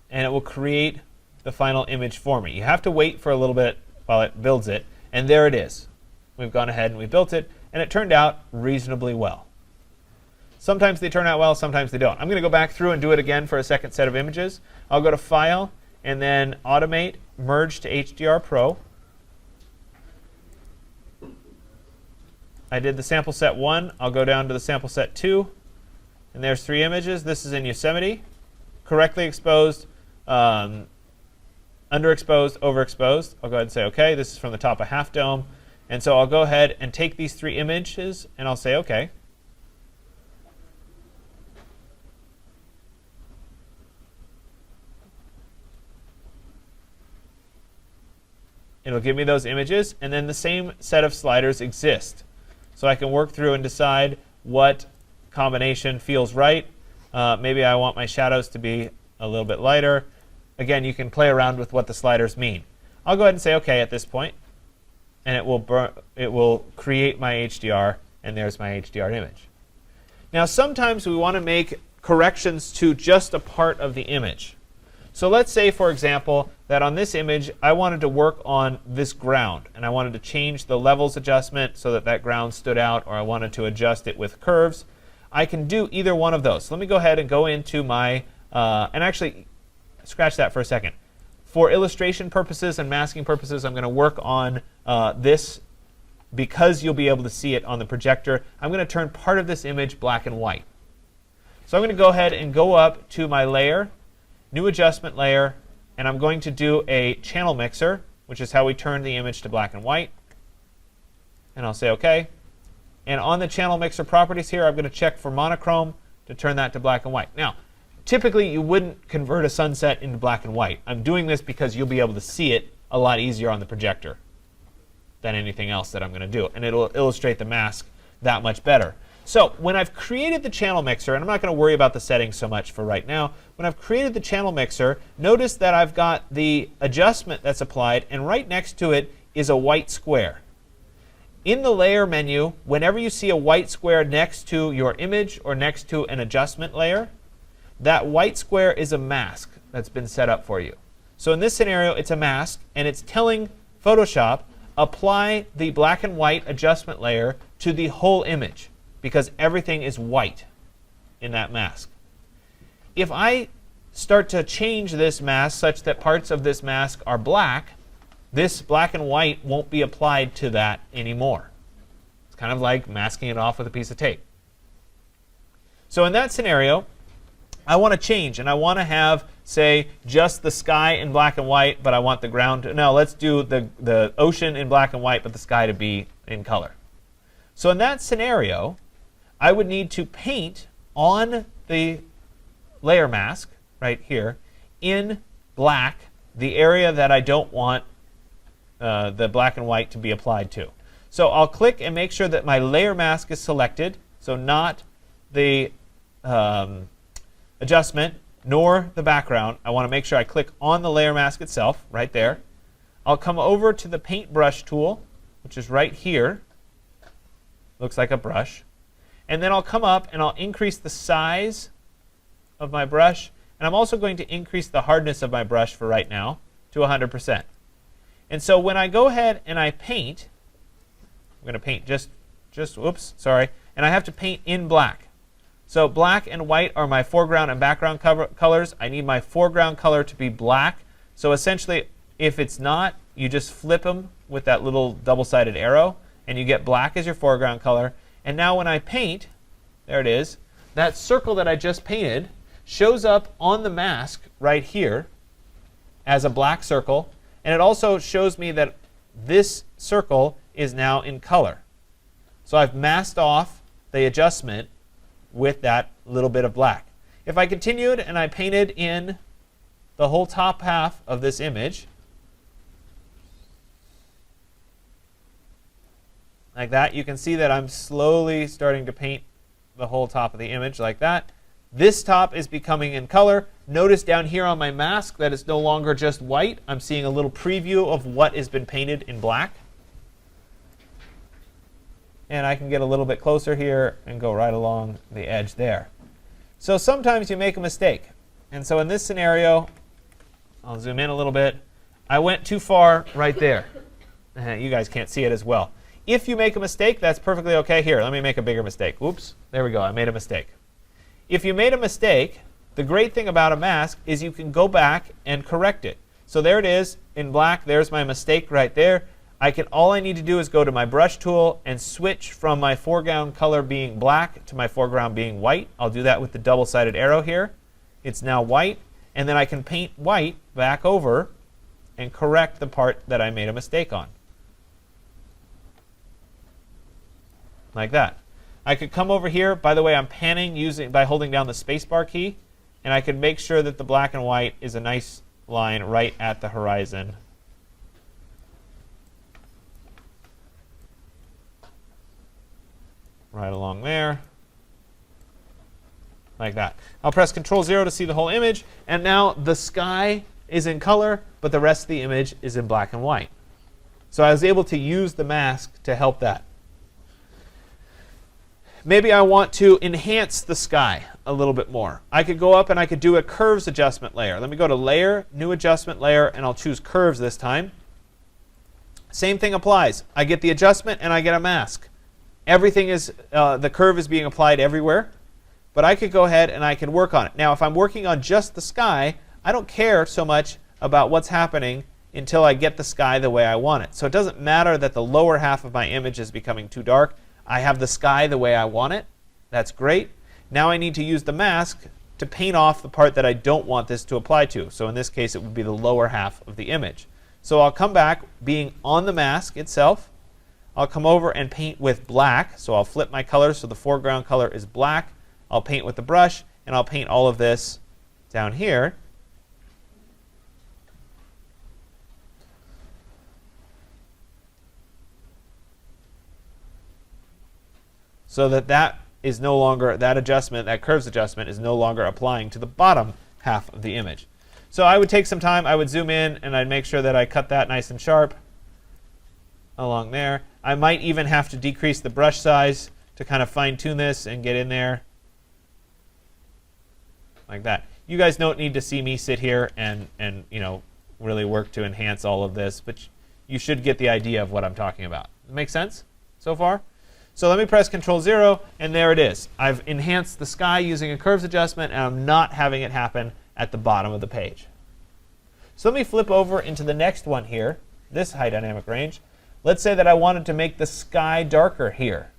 And it will create the final image for me. You have to wait for a little bit while it builds it. And there it is. We've gone ahead and we built it. And it turned out reasonably well. Sometimes they turn out well, sometimes they don't. I'm going to go back through and do it again for a second set of images. I'll go to File, and then Automate, Merge to HDR Pro. I did the sample set 1. I'll go down to the sample set 2. And there's 3 images. This is in Yosemite. Correctly exposed, underexposed, overexposed. I'll go ahead and say OK. This is from the top of Half Dome. And so I'll go ahead and take these 3 images, and I'll say OK. It'll give me those images, and then the same set of sliders exist. So I can work through and decide what combination feels right. Maybe I want my shadows to be a little bit lighter. Again, you can play around with what the sliders mean. I'll go ahead and say OK at this point, and it will create my HDR, and there's my HDR image. Now, sometimes we want to make corrections to just a part of the image. So let's say, for example, that on this image, I wanted to work on this ground, and I wanted to change the levels adjustment so that that ground stood out, or I wanted to adjust it with curves. I can do either one of those. So let me go ahead and go into my, and actually, scratch that for a second. For illustration purposes and masking purposes, I'm going to work on this because you'll be able to see it on the projector. I'm going to turn part of this image black and white. So I'm going to go ahead and go up to my layer, new adjustment layer, and I'm going to do a channel mixer, which is how we turn the image to black and white. And I'll say OK. And on the channel mixer properties here, I'm going to check for monochrome to turn that to black and white. Now, typically you wouldn't convert a sunset into black and white. I'm doing this because you'll be able to see it a lot easier on the projector than anything else that I'm going to do. And it'll illustrate the mask that much better. So when I've created the channel mixer, and I'm not going to worry about the settings so much for right now, when I've created the channel mixer, notice that I've got the adjustment that's applied, and right next to it is a white square. In the layer menu, whenever you see a white square next to your image or next to an adjustment layer, that white square is a mask that's been set up for you. So in this scenario, it's a mask, and it's telling Photoshop, apply the black and white adjustment layer to the whole image, because everything is white in that mask. If I start to change this mask such that parts of this mask are black, this black and white won't be applied to that anymore. It's kind of like masking it off with a piece of tape. So in that scenario, I want to change, and I want to have, say, just the sky in black and white, but I want the ground to, no, let's do the ocean in black and white, but the sky to be in color. So in that scenario, I would need to paint on the layer mask right here in black the area that I don't want the black and white to be applied to. So I'll click and make sure that my layer mask is selected, so not the adjustment nor the background. I want to make sure I click on the layer mask itself right there. I'll come over to the paintbrush tool, which is right here. Looks like a brush. And then I'll come up and I'll increase the size of my brush. And I'm also going to increase the hardness of my brush for right now to 100%. And so when I go ahead and I paint, I'm going to paint whoops, sorry. And I have to paint in black. So black and white are my foreground and background colors. I need my foreground color to be black. So essentially, if it's not, you just flip them with that little double-sided arrow, and you get black as your foreground color. And now when I paint, there it is, that circle that I just painted shows up on the mask right here as a black circle, and it also shows me that this circle is now in color. So I've masked off the adjustment with that little bit of black. If I continued and I painted in the whole top half of this image, like that, you can see that I'm slowly starting to paint the whole top of the image like that. This top is becoming in color. Notice down here on my mask that it's no longer just white. I'm seeing a little preview of what has been painted in black. And I can get a little bit closer here and go right along the edge there. So sometimes you make a mistake. And so in this scenario, I'll zoom in a little bit. I went too far right there. You guys can't see it as well. If you make a mistake, that's perfectly okay. Here, let me make a bigger mistake. Oops, there we go, I made a mistake. If you made a mistake, the great thing about a mask is you can go back and correct it. So there it is in black. There's my mistake right there. All I need to do is go to my brush tool and switch from my foreground color being black to my foreground being white. I'll do that with the double-sided arrow here. It's now white. And then I can paint white back over and correct the part that I made a mistake on. Like that. I could come over here. By the way, I'm panning by holding down the spacebar key, and I can make sure that the black and white is a nice line right at the horizon. Right along there. Like that. I'll press Control-0 to see the whole image, and now the sky is in color, but the rest of the image is in black and white. So I was able to use the mask to help that. Maybe I want to enhance the sky a little bit more. I could go up and I could do a curves adjustment layer. Let me go to Layer, New Adjustment Layer, and I'll choose Curves this time. Same thing applies. I get the adjustment and I get a mask. Everything is, the curve is being applied everywhere. But I could go ahead and I can work on it. Now, if I'm working on just the sky, I don't care so much about what's happening until I get the sky the way I want it. So it doesn't matter that the lower half of my image is becoming too dark. I have the sky the way I want it. That's great. Now I need to use the mask to paint off the part that I don't want this to apply to. So in this case, it would be the lower half of the image. So I'll come back, being on the mask itself. I'll come over and paint with black. So I'll flip my color so the foreground color is black. I'll paint with the brush, and I'll paint all of this down here. So that is no longer, that adjustment, that curves adjustment is no longer applying to the bottom half of the image. So I would take some time, I would zoom in, and I'd make sure that I cut that nice and sharp along there. I might even have to decrease the brush size to kind of fine-tune this and get in there like that. You guys don't need to see me sit here and really work to enhance all of this, but you should get the idea of what I'm talking about. Make sense so far? So let me press Control-0, and there it is. I've enhanced the sky using a curves adjustment, and I'm not having it happen at the bottom of the page. So let me flip over into the next one here, this high dynamic range. Let's say that I wanted to make the sky darker here.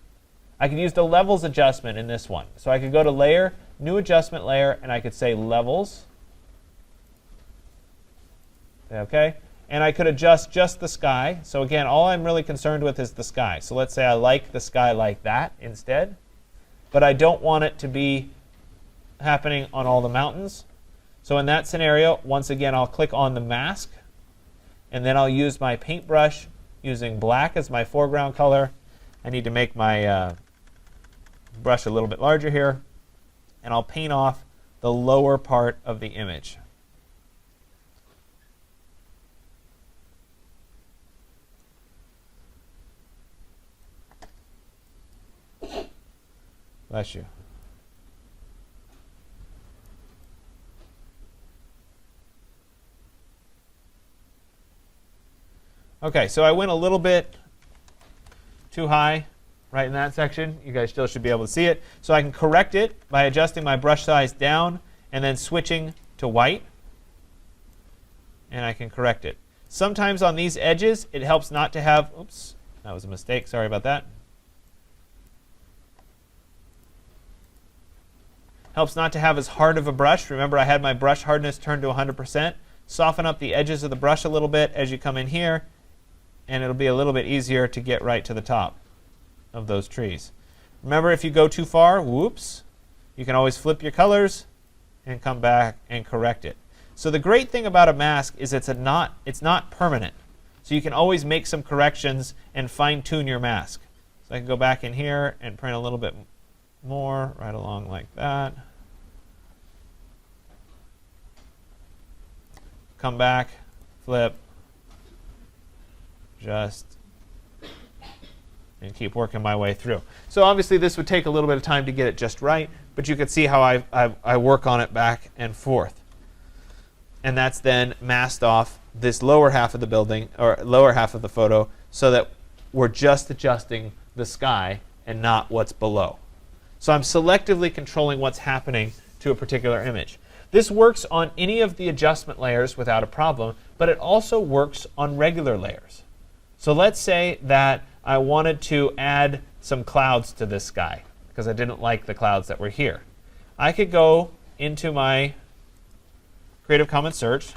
I could use the levels adjustment in this one. So I could go to Layer, New Adjustment Layer, and I could say Levels. Okay. And I could adjust just the sky. So again, all I'm really concerned with is the sky. So let's say I like the sky like that instead. But I don't want it to be happening on all the mountains. So in that scenario, once again, I'll click on the mask. And then I'll use my paintbrush using black as my foreground color. I need to make my brush a little bit larger here. And I'll paint off the lower part of the image. Bless you. Okay, so I went a little bit too high right in that section. You guys still should be able to see it. So I can correct it by adjusting my brush size down and then switching to white. And I can correct it. Sometimes on these edges, it helps not to have, oops, That was a mistake. Sorry about that. Helps not to have as hard of a brush. Remember, I had my brush hardness turned to 100%. Soften up the edges of the brush a little bit as you come in here, and it'll be a little bit easier to get right to the top of those trees. Remember, if you go too far, whoops, you can always flip your colors and come back and correct it. So the great thing about a mask is it's not permanent. So you can always make some corrections and fine-tune your mask. So I can go back in here and print a little bit more right along like that. Come back, flip, just, and keep working my way through. So obviously this would take a little bit of time to get it just right, but you can see how I work on it back and forth. And that's then masked off this lower half of the building, or lower half of the photo, so that we're just adjusting the sky and not what's below. So I'm selectively controlling what's happening to a particular image. This works on any of the adjustment layers without a problem, but it also works on regular layers. So let's say that I wanted to add some clouds to this sky because I didn't like the clouds that were here. I could go into my Creative Commons search,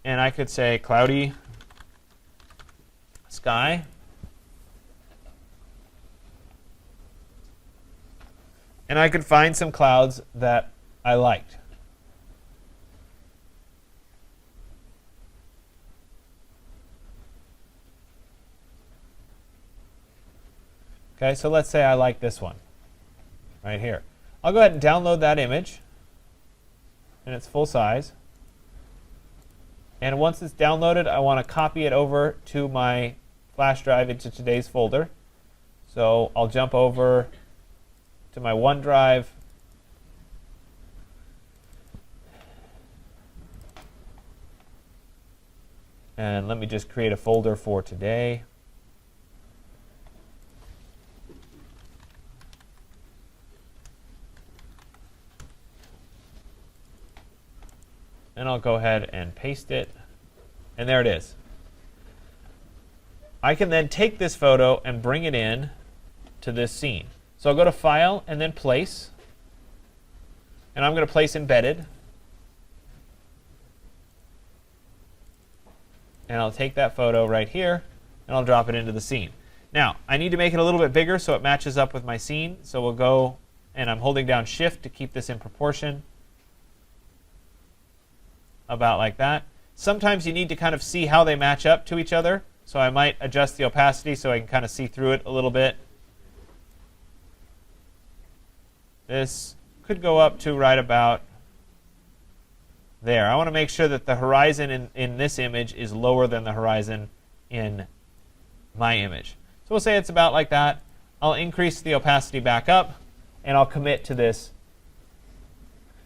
and I could say cloudy sky, and I could find some clouds that I liked. Okay, so let's say I like this one right here. I'll go ahead and download that image in its full size. And once it's downloaded, I want to copy it over to my flash drive into today's folder. So I'll jump over to my OneDrive. And let me just create a folder for today. And I'll go ahead and paste it. And there it is. I can then take this photo and bring it in to this scene. So I'll go to File and then Place. And I'm going to place Embedded. And I'll take that photo right here, and I'll drop it into the scene. Now, I need to make it a little bit bigger so it matches up with my scene. So we'll go, and I'm holding down Shift to keep this in proportion. About like that. Sometimes you need to kind of see how they match up to each other. So I might adjust the opacity so I can kind of see through it a little bit. This could go up to right about there. I want to make sure that the horizon in this image is lower than the horizon in my image. So we'll say it's about like that. I'll increase the opacity back up, and I'll commit to this.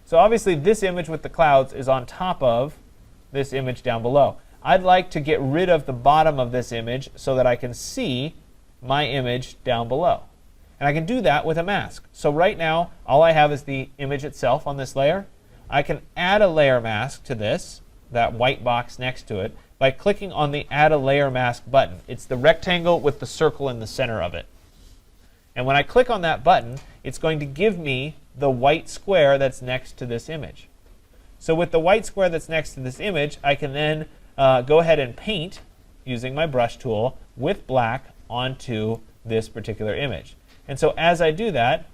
So obviously this image with the clouds is on top of this image down below. I'd like to get rid of the bottom of this image so that I can see my image down below. And I can do that with a mask. So right now, all I have is the image itself on this layer. I can add a layer mask to this, that white box next to it, by clicking on the Add a Layer Mask button. It's the rectangle with the circle in the center of it. And when I click on that button, it's going to give me the white square that's next to this image. So with the white square that's next to this image, I can then go ahead and paint, using my brush tool, with black onto this particular image. And so as I do that,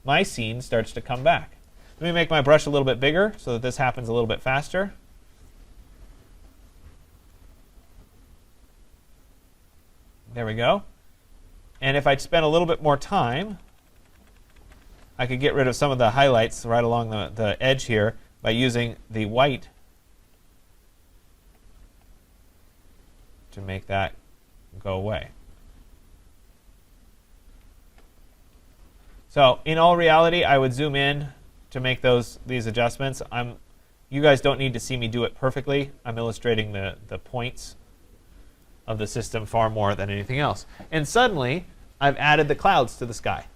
my scene starts to come back. Let me make my brush a little bit bigger so that this happens a little bit faster. There we go. And if I'd spent a little bit more time, I could get rid of some of the highlights right along the edge here by using the white to make that go away. So in all reality, I would zoom in to make these adjustments. You guys don't need to see me do it perfectly. I'm illustrating the points of the system far more than anything else. And suddenly, I've added the clouds to the sky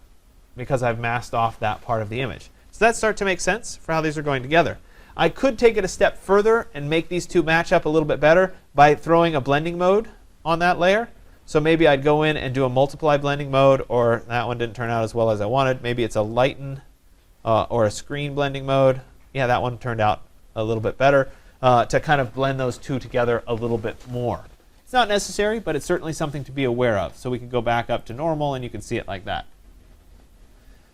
because I've masked off that part of the image. Does that start to make sense for how these are going together? I could take it a step further and make these two match up a little bit better by throwing a blending mode on that layer. So maybe I'd go in and do a multiply blending mode, or that one didn't turn out as well as I wanted. Maybe it's a lighten or a screen blending mode. Yeah, that one turned out a little bit better to kind of blend those two together a little bit more. It's not necessary, but it's certainly something to be aware of. So we can go back up to normal, and you can see it like that.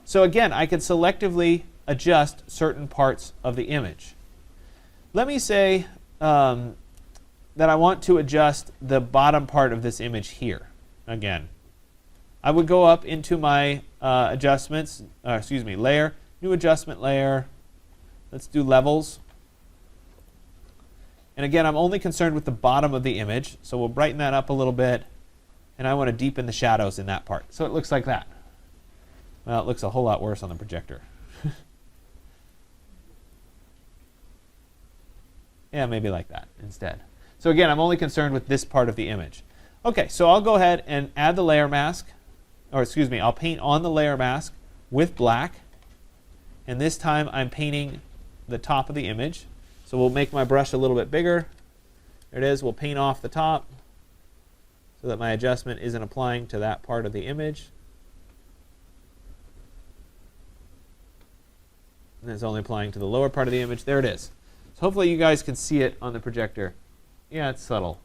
So again, I can selectively adjust certain parts of the image. Let me say that I want to adjust the bottom part of this image here. Again, I would go up into my adjustments, layer, new adjustment layer. Let's do levels. And again, I'm only concerned with the bottom of the image, so we'll brighten that up a little bit, and I want to deepen the shadows in that part. So it looks like that. Well, it looks a whole lot worse on the projector. Yeah, maybe like that instead. So again, I'm only concerned with this part of the image. Okay, so I'll go ahead and add the layer mask, or excuse me, I'll paint on the layer mask with black, and this time I'm painting the top of the image. So we'll make my brush a little bit bigger. There it is. We'll paint off the top so that my adjustment isn't applying to that part of the image. And it's only applying to the lower part of the image. There it is. So hopefully you guys can see it on the projector. Yeah, it's subtle.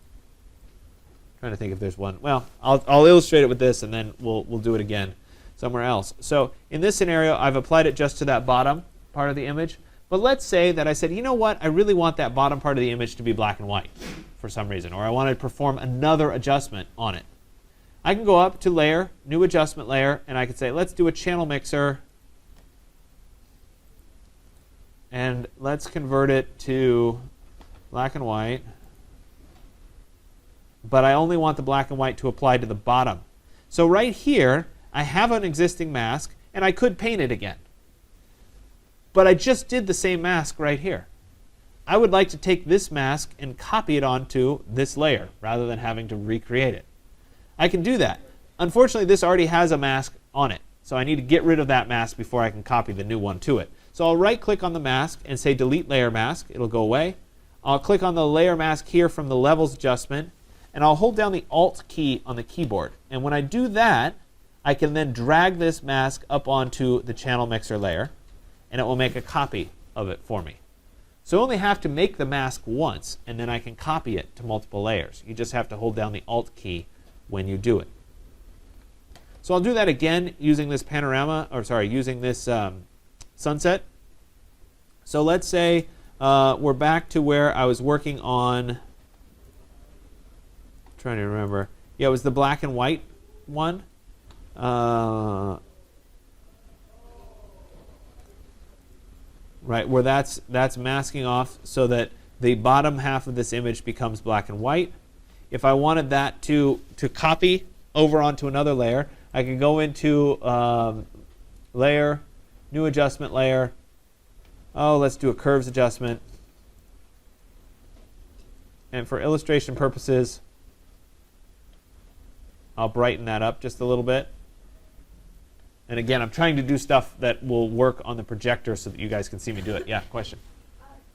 Trying to think if there's one. Well, I'll illustrate it with this, and then we'll do it again somewhere else. So in this scenario, I've applied it just to that bottom part of the image. But let's say that I said, you know what, I really want that bottom part of the image to be black and white for some reason, or I want to perform another adjustment on it. I can go up to Layer, New Adjustment Layer, and I can say, let's do a channel mixer, and let's convert it to black and white. But I only want the black and white to apply to the bottom. So right here, I have an existing mask, and I could paint it again. But I just did the same mask right here. I would like to take this mask and copy it onto this layer rather than having to recreate it. I can do that. Unfortunately, this already has a mask on it, so I need to get rid of that mask before I can copy the new one to it. So I'll right-click on the mask and say Delete Layer Mask. It'll go away. I'll click on the layer mask here from the Levels adjustment, and I'll hold down the Alt key on the keyboard. And when I do that, I can then drag this mask up onto the channel mixer layer, and it will make a copy of it for me. So I only have to make the mask once, and then I can copy it to multiple layers. You just have to hold down the Alt key when you do it. So I'll do that again using this using this sunset. So let's say we're back to where I was working on, trying to remember. Yeah, it was the black and white one. Right, where that's masking off so that the bottom half of this image becomes black and white. If I wanted that to copy over onto another layer, I can go into Layer, New Adjustment Layer. Oh, let's do a Curves adjustment. And for illustration purposes, I'll brighten that up just a little bit. And again, I'm trying to do stuff that will work on the projector so that you guys can see me do it. Yeah, question?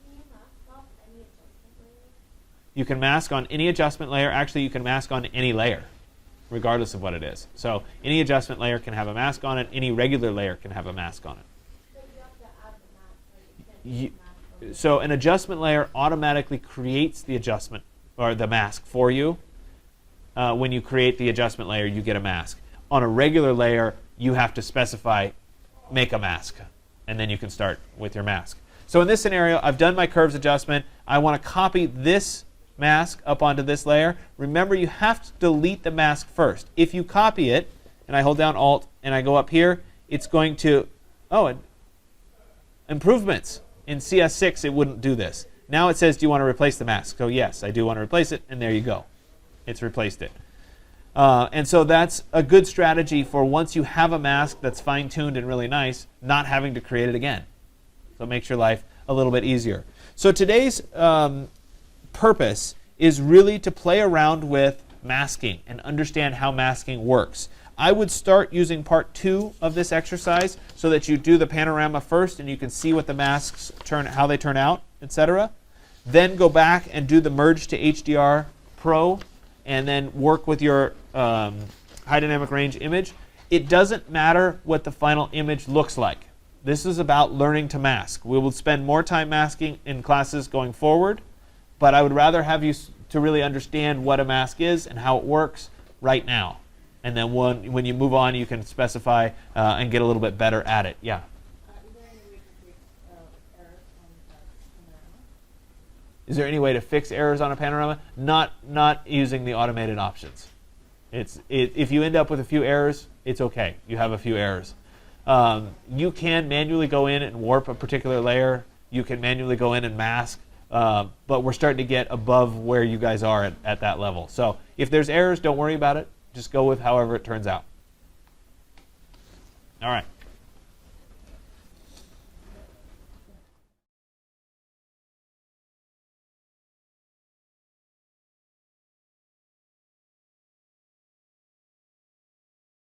Can you mask off any adjustment layer? You can mask on any adjustment layer. Actually, you can mask on any layer, regardless of what it is. So any adjustment layer can have a mask on it. Any regular layer can have a mask on it. So you have to add the mask, right? You can't just mask So an adjustment layer automatically creates the adjustment or the mask for you. When you create the adjustment layer, you get a mask. On a regular layer, you have to specify, make a mask, and then you can start with your mask. So in this scenario, I've done my curves adjustment. I want to copy this mask up onto this layer. Remember, you have to delete the mask first. If you copy it, and I hold down Alt, and I go up here, it's going to, improvements. In CS6, it wouldn't do this. Now it says, do you want to replace the mask? So yes, I do want to replace it, and there you go. It's replaced it. And so that's a good strategy for once you have a mask that's fine-tuned and really nice, not having to create it again. So it makes your life a little bit easier. So today's purpose is really to play around with masking and understand how masking works. I would start using part 2 of this exercise so that you do the panorama first and you can see what the masks how they turn out etc. Then go back and do the merge to HDR Pro, and then work with your high dynamic range image. It doesn't matter what the final image looks like. This is about learning to mask. We will spend more time masking in classes going forward, but I would rather have you to really understand what a mask is and how it works right now. And then when you move on, you can specify and get a little bit better at it. Yeah? Is there any way to fix errors on a panorama? Not using the automated options. If you end up with a few errors, it's okay. You have a few errors. You can manually go in and warp a particular layer. You can manually go in and mask. But we're starting to get above where you guys are at that level. So if there's errors, don't worry about it. Just go with however it turns out. All right.